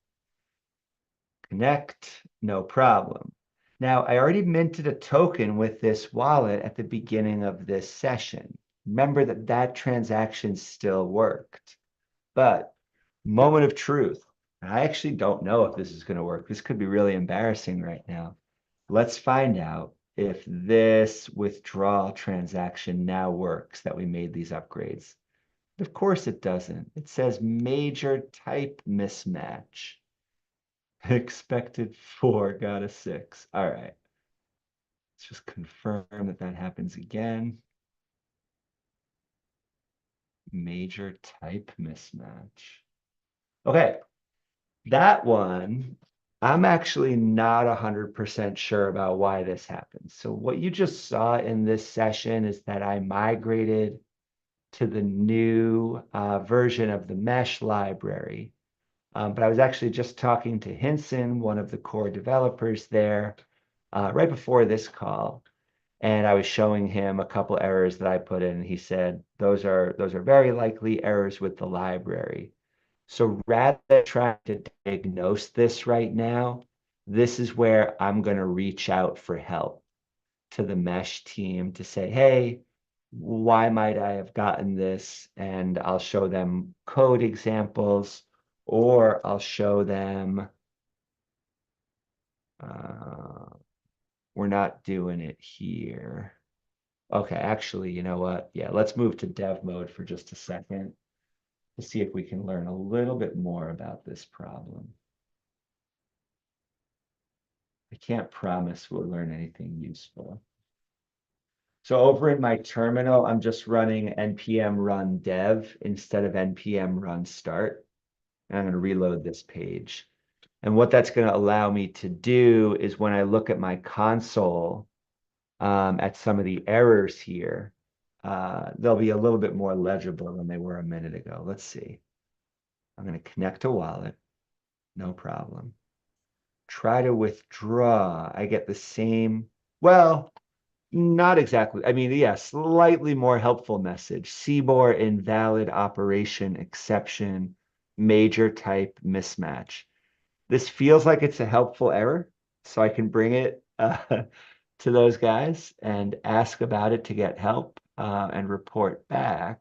Connect, no problem. Now, I already minted a token with this wallet at the beginning of this session. Remember that that transaction still worked. But moment of truth. I actually don't know if this is going to work. This could be really embarrassing right now. Let's find out if this withdrawal transaction now works that we made these upgrades. Of course it doesn't. It says major type mismatch. Expected 4, got a 6. All right. Let's just confirm that that happens again. Major type mismatch. Okay. That one, I'm actually not 100% sure about why this happens. So what you just saw in this session is that I migrated to the new version of the mesh library. But I was actually just talking to Hinson, one of the core developers there, right before this call. And I was showing him a couple errors that I put in. And he said, those are very likely errors with the library. So rather than trying to diagnose this right now, this is where I'm going to reach out for help to the mesh team to say, hey, why might I have gotten this? And I'll show them code examples, or I'll show them, uh, we're not doing it here. Okay, actually, you know what? Yeah, let's move to dev mode for just a second to see if we can learn a little bit more about this problem. I can't promise we'll learn anything useful. So over in my terminal, I'm just running npm run dev instead of npm run start. And I'm going to reload this page. And what that's going to allow me to do is when I look at my console, at some of the errors here, they'll be a little bit more legible than they were a minute ago. Let's see. I'm going to connect a wallet. No problem. Try to withdraw. I get the same, well, not exactly. I mean, yeah, slightly more helpful message. CBOR invalid operation exception, major type mismatch. This feels like it's a helpful error, so I can bring it to those guys and ask about it to get help and report back.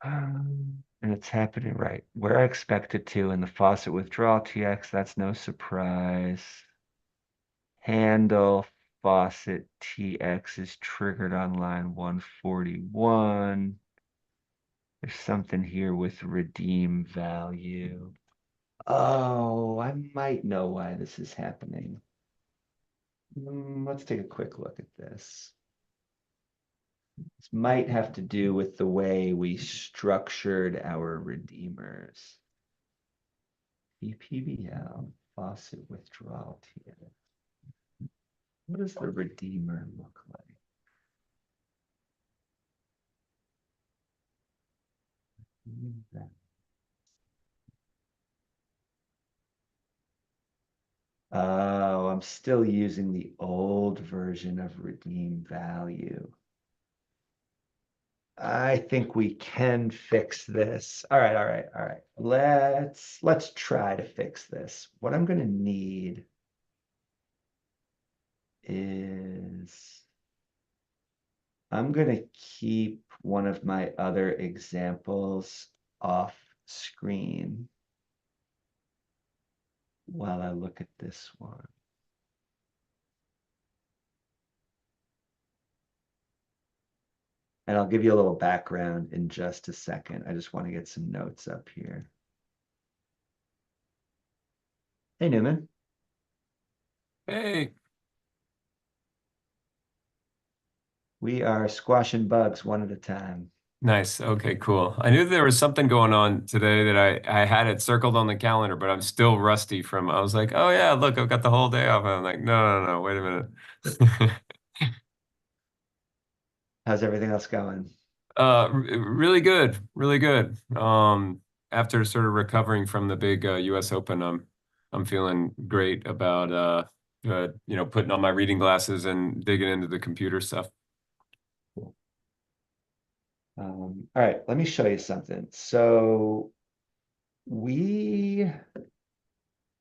And it's happening right where I expect it to in the faucet withdrawal TX. That's no surprise. Handle faucet TX is triggered on line 141. There's something here with redeem value. Oh, I might know why this is happening. Let's take a quick look at this. This might have to do with the way we structured our redeemers. PBL, faucet withdrawal TX. What does the redeemer look like? Oh, I'm still using the old version of redeem value. I think we can fix this. All right, all right, all right. Let's try to fix this. What I'm going to need is I'm going to keep one of my other examples off screen while I look at this one. And I'll give you a little background in just a second. I just want to get some notes up here. Hey, Newman. Hey, We are squashing bugs one at a time. nice. Okay, cool. I knew there was something going on today that I had it circled on the calendar, but I'm still rusty from, I was like, oh yeah, look, I've got the whole day off. And I'm like, no, no, no, wait a minute. How's everything else going? Really good, really good. After sort of recovering from the big US Open, I'm feeling great about putting on my reading glasses and digging into the computer stuff. Cool. All right, let me show you something. So in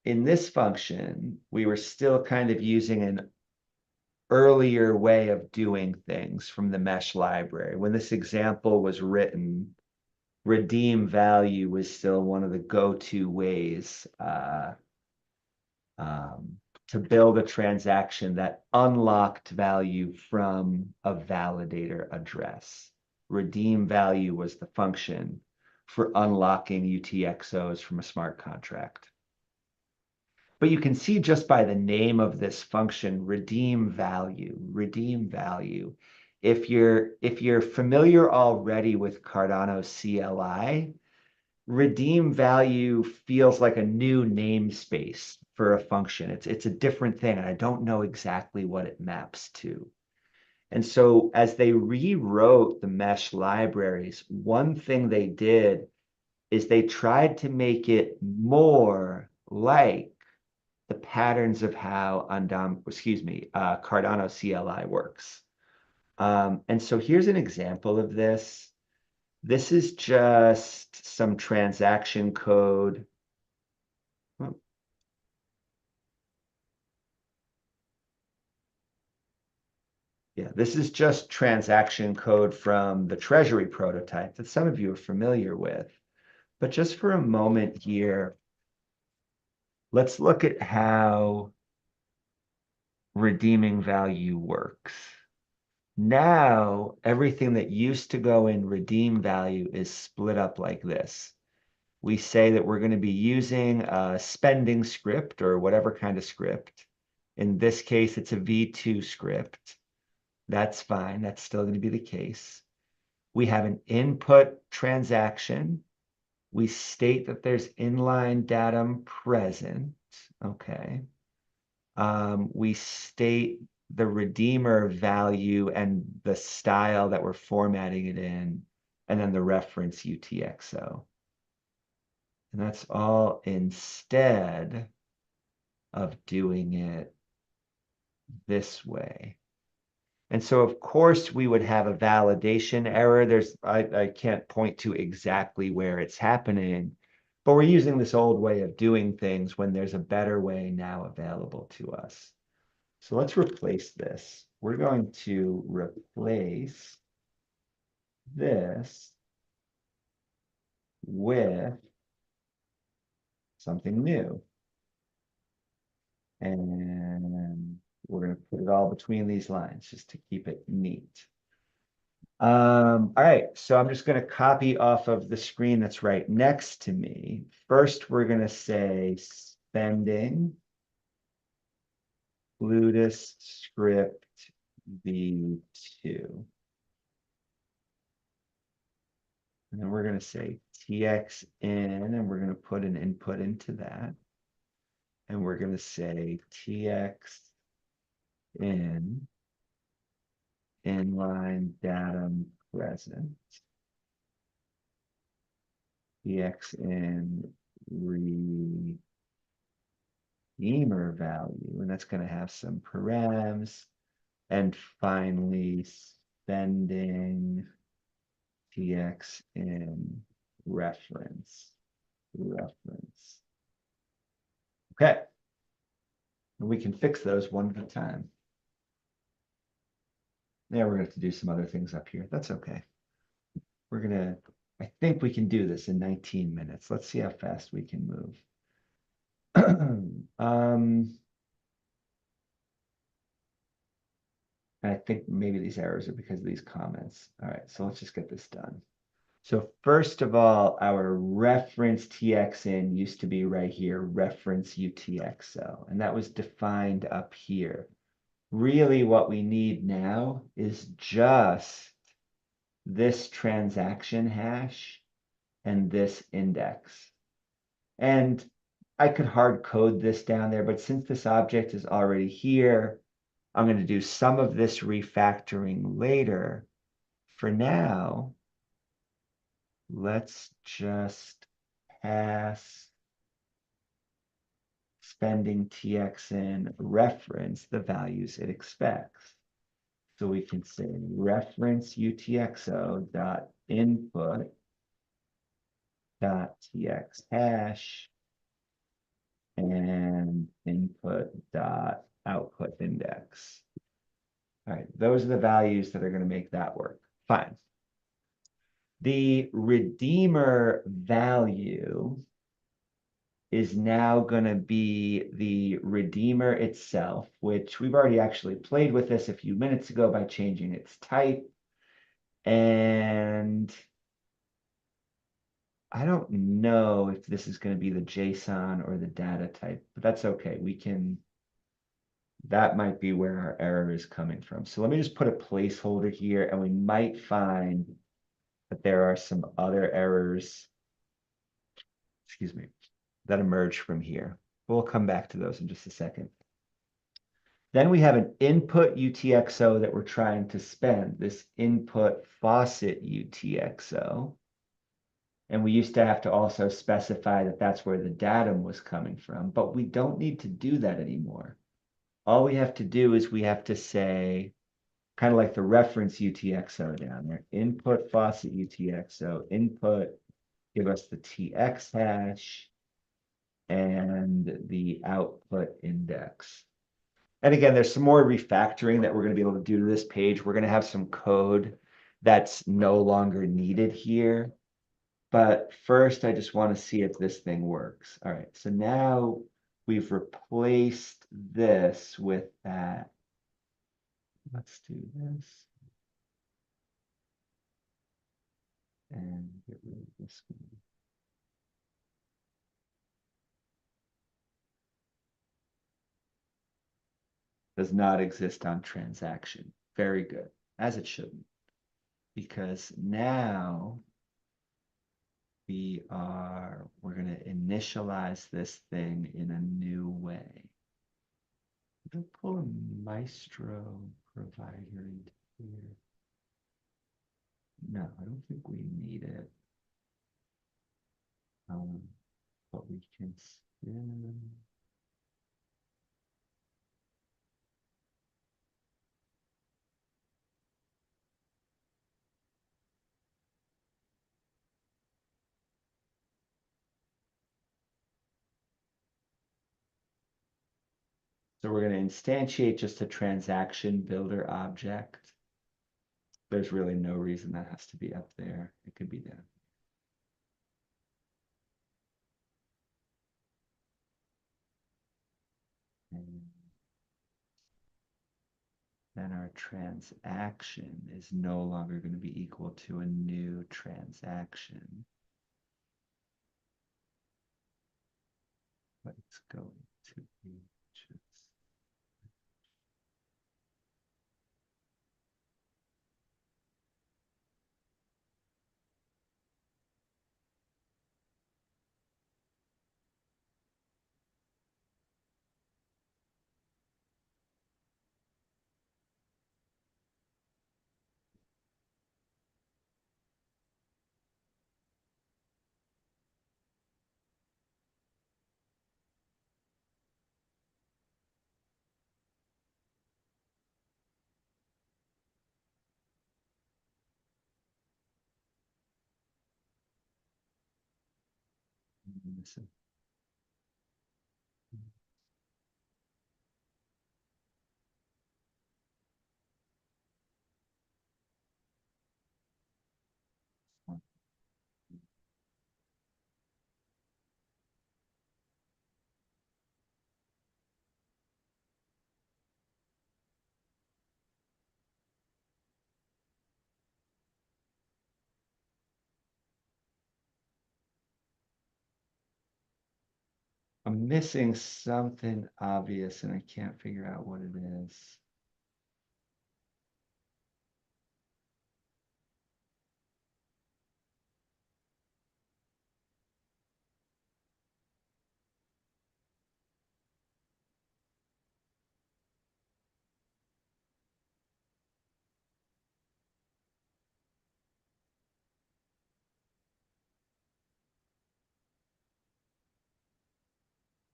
this function, we were still kind of using an earlier way of doing things from the mesh library. When this example was written, redeem value was still one of the go-to ways to build a transaction that unlocked value from a validator address. Redeem value was the function for unlocking UTXOs from a smart contract. But you can see just by the name of this function, redeem value. If you're familiar already with Cardano CLI, redeem value feels like a new namespace for a function. It's a different thing, and I don't know exactly what it maps to. And so as they rewrote the mesh libraries, one thing they did is they tried to make it more like the patterns of how Cardano CLI works. And so here's an example of this. This is just some transaction code. Yeah, this is just transaction code from the Treasury prototype that some of you are familiar with. But just for a moment here, let's look at how redeeming value works. Now, everything that used to go in redeem value is split up like this. We say that we're going to be using a spending script or whatever kind of script. In this case, it's a V2 script. That's fine. That's still going to be the case. We have an input transaction. We state that there's inline datum present. Okay. We state the redeemer value and the style that we're formatting it in, and then the reference UTXO. And that's all instead of doing it this way. And so, of course, we would have a validation error. I can't point to exactly where it's happening, but we're using this old way of doing things when there's a better way now available to us. So let's replace this. We're going to replace this with something new. And we're going to put it all between these lines just to keep it neat. All right, so I'm just going to copy off of the screen that's right next to me. First, we're going to say spending Plutus script v2. And then we're going to say tx in, and we're going to put an input into that. And we're going to say tx in inline datum present. Tx in redeemer value, and that's going to have some params. And finally, spending tx in reference. Okay. And we can fix those one at a time. Yeah, we're going to have to do some other things up here. That's okay. I think we can do this in 19 minutes. Let's see how fast we can move. I think maybe these errors are because of these comments. All right, so let's just get this done. So first of all, our reference tx in used to be right here, reference UTXO, and that was defined up here. Really what we need now is just this transaction hash and this index. And I could hard code this down there, but since this object is already here, I'm going to do some of this refactoring later. For now, let's just pass spending TX in reference the values it expects. So we can say reference UTXO dot input dot TX hash and input dot output index. All right, those are the values that are going to make that work. Fine. The redeemer value is now going to be the redeemer itself, which we've already actually played with this a few minutes ago by changing its type. And I don't know if this is going to be the JSON or the data type, but that's okay. That might be where our error is coming from. So let me just put a placeholder here, and we might find that there are some other errors, excuse me, that emerge from here. We'll come back to those in just a second. Then we have an input UTXO that we're trying to spend, this input faucet UTXO. And we used to have to also specify that that's where the datum was coming from, but we don't need to do that anymore. All we have to do is we have to say, kind of like the reference UTXO down there, input faucet UTXO, input, give us the TX hash and the output index. And again, there's some more refactoring that we're going to be able to do to this page. We're going to have some code that's no longer needed here. But first, I just want to see if this thing works. All right, so now we've replaced this with that. Let's do this. And get rid of this one. Does not exist on transaction. Very good, as it shouldn't. Because now we're going to initialize this thing in a new way. We'll pull a Maestro provider into here. No, I don't think we need it. But we can spin. So we're going to instantiate just a transaction builder object. There's really no reason that has to be up there. It could be down. And then our transaction is no longer going to be equal to a new transaction. But it's going to be just missing. I'm missing something obvious and I can't figure out what it is.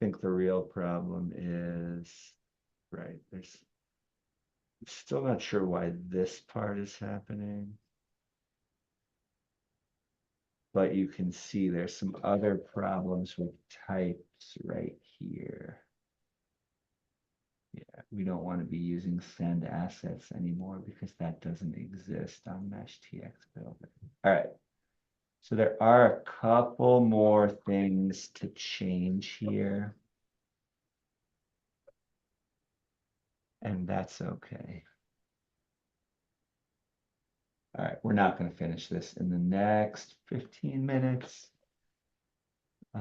think the real problem is, right, I'm still not sure why this part is happening. But you can see there's some other problems with types right here. Yeah, we don't want to be using send assets anymore because that doesn't exist on Mesh TX Builder. All right. So there are a couple more things to change here. And that's okay. All right, we're not going to finish this in the next 15 minutes. I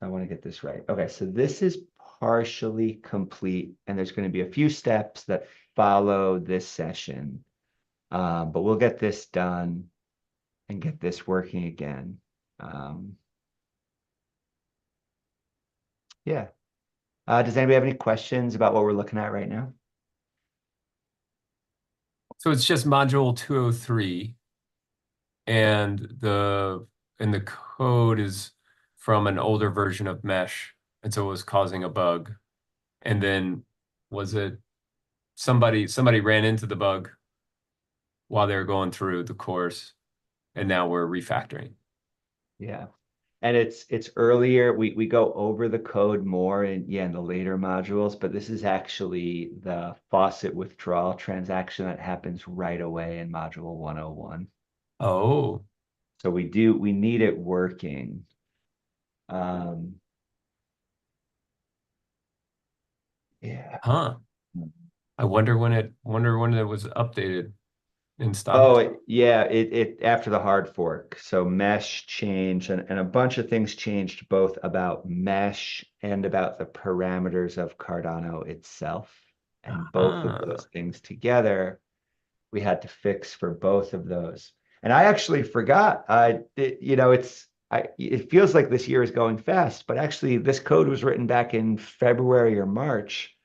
want to get this right. Okay, so this is partially complete, and there's going to be a few steps that follow this session. But we'll get this done and get this working again. Yeah. Does anybody have any questions about what we're looking at right now? So it's just module 203, and the code is from an older version of Mesh, and so it was causing a bug. And then was it somebody ran into the bug while they were going through the course, and now we're refactoring. Yeah. And it's earlier, we go over the code more in the later modules, but this is actually the faucet withdrawal transaction that happens right away in module 101. Oh, So we need it working. Yeah. huh. I wonder when it was updated and stopped. Oh, yeah, it after the hard fork. So mesh changed and a bunch of things changed both about mesh and about the parameters of Cardano itself. And both of Ah. those things together, we had to fix for both of those. And I actually forgot. It feels like this year is going fast, but actually this code was written back in February or March,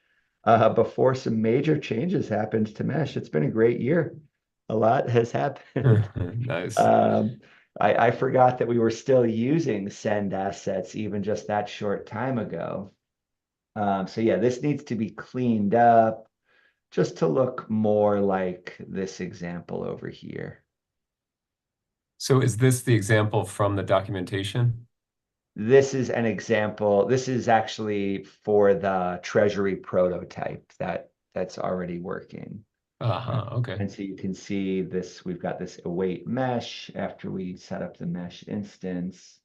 before some major changes happened to mesh. It's been a great year. A lot has happened. Nice. Um, I forgot that we were still using send assets even just that short time ago. So yeah, this needs to be cleaned up just to look more like this example over here. So is this the example from the documentation? This is an example. This is actually for the Treasury prototype that's already working. Uh-huh. Okay. And so you can see this, we've got this await mesh after we set up the mesh instance.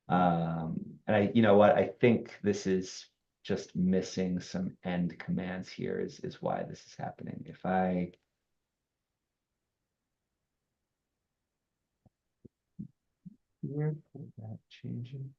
And you know what, I think this is just missing some end commands here is why this is happening. If I here, for that changing.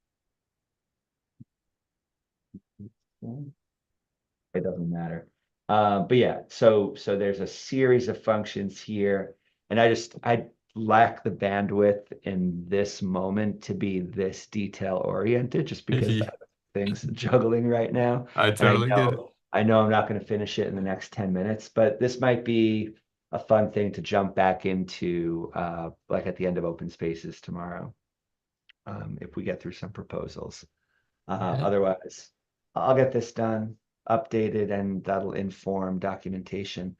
It doesn't matter. But yeah, so there's a series of functions here, and I lack the bandwidth in this moment to be this detail oriented, just because I have things juggling right now, I and totally get it. I know I'm not going to finish it in the next 10 minutes, but this might be a fun thing to jump back into, like at the end of open spaces tomorrow, if we get through some proposals. Yeah. Otherwise, I'll get this done, updated, and that'll inform documentation.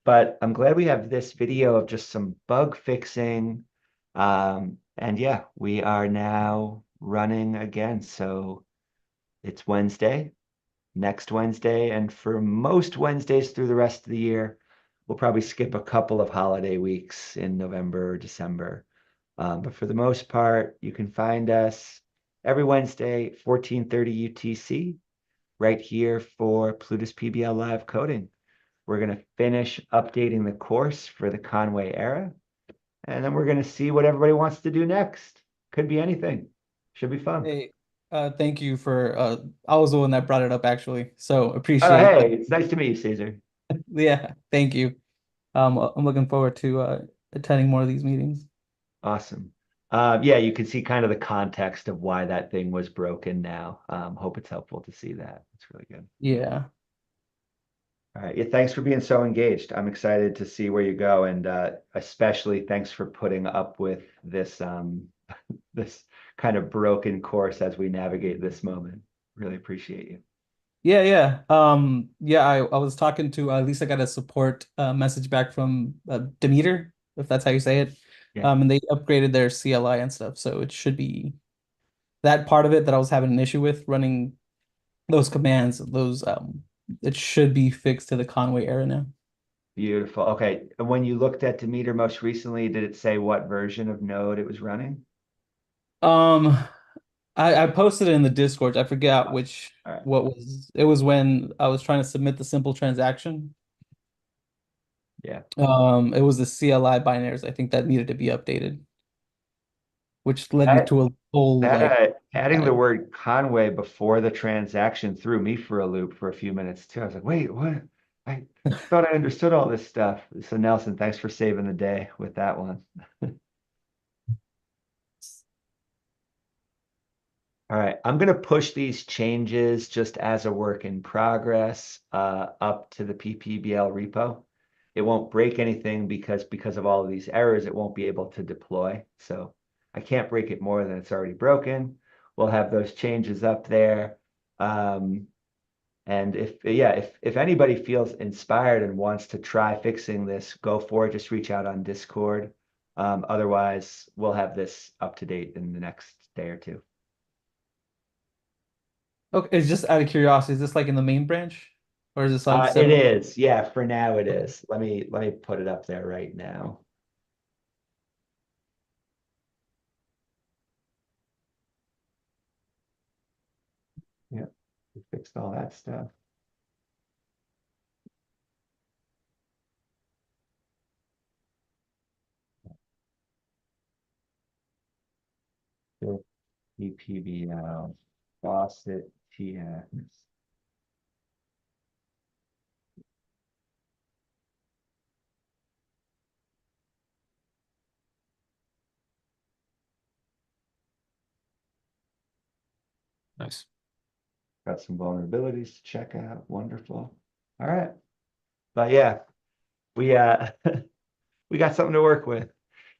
But I'm glad we have this video of just some bug fixing. And yeah, we are now running again. So it's Wednesday, next Wednesday, and for most Wednesdays through the rest of the year, we'll probably skip a couple of holiday weeks in November or December. But for the most part, you can find us every Wednesday, 14:30 UTC, right here for Plutus PBL Live Coding. We're going to finish updating the course for the Conway era, and then we're going to see what everybody wants to do next. Could be anything. Should be fun. Hey, thank you for I was the one that brought it up actually. So Oh, appreciate that. hey, it's nice to meet you, Caesar. Yeah, thank you. I'm looking forward to attending more of these meetings. Awesome. Yeah, you can see kind of the context of why that thing was broken now. Hope it's helpful to see that. It's really good. Yeah. All right. Yeah, thanks for being so engaged. I'm excited to see where you go, and especially thanks for putting up with this this kind of broken course as we navigate this moment. Really appreciate you. Yeah. Yeah, I was talking to at least I got a support message back from Demeter, if that's how you say it. Yeah, And they upgraded their CLI and stuff, so it should be that part of it that I was having an issue with running those commands, those it should be fixed to the Conway era now. beautiful. Okay, and when you looked at Demeter most recently, did it say what version of Node it was running? Um, I posted it in the Discord. I forgot Oh, which all right. what was it was when I was trying to submit the simple transaction. Yeah. It was the CLI binaries, I think that needed to be updated, which led me That, to a whole like adding the word Conway before the transaction threw me for a loop for a few minutes too. I was like, wait, what? I thought I understood all this stuff. So Nelson, thanks for saving the day with that one. All right, I'm gonna push these changes just as a work in progress up to the PPBL repo. It won't break anything because of all of these errors, it won't be able to deploy. So I can't break it more than it's already broken. We'll have those changes up there. And if anybody feels inspired and wants to try fixing this, go for it. Just reach out on Discord. Otherwise, we'll have this up to date in the next day or two. Okay, it's just out of curiosity, is this like in the main branch? Or is this like It separate? is, yeah, for now it is. Let me put it up there right now. Yeah, we fixed all that stuff. PBL, faucet, TX. Nice. Got some vulnerabilities to check out. Wonderful. All right. But yeah, we we got something to work with.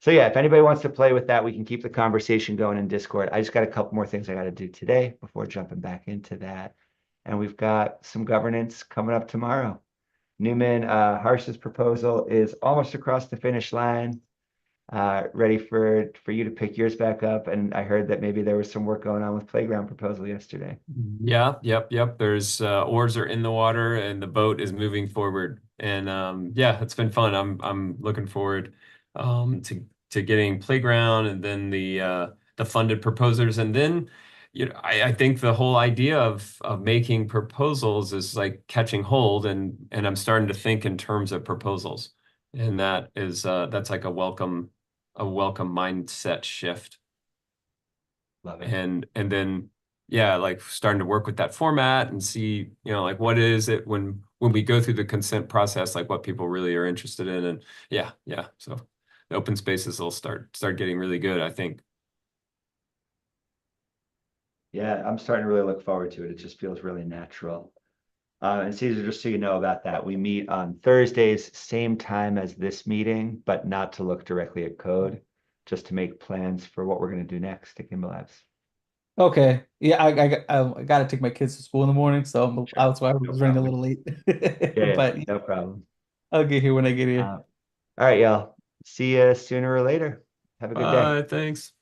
So yeah, if anybody wants to play with that, we can keep the conversation going in Discord. I just got a couple more things I got to do today before jumping back into that. And we've got some governance coming up tomorrow. Newman, Harsh's proposal is almost across the finish line. Ready for you to pick yours back up. And I heard that maybe there was some work going on with Playground proposal yesterday. Yeah, yep. There's oars are in the water and the boat is moving forward. And yeah, it's been fun. I'm looking forward to getting Playground and then the funded proposers. And then I think the whole idea of making proposals is like catching hold and I'm starting to think in terms of proposals. And that's like a welcome mindset shift. Love it. And then yeah, like starting to work with that format and see, like what is it when we go through the consent process, like what people really are interested in. And yeah. So the open spaces will start getting really good, I think. Yeah, I'm starting to really look forward to it. It just feels really natural. And Caesar, just so you know about that, we meet on Thursdays, same time as this meeting, but not to look directly at code, just to make plans for what we're going to do next at Gimbalabs. Okay. Yeah, I gotta take my kids to school in the morning, so Sure. that's why I No was running a problem. little late. Yeah, But no problem. I'll get here when I get here. All right, y'all. See you sooner or later. Have a good day. Thanks.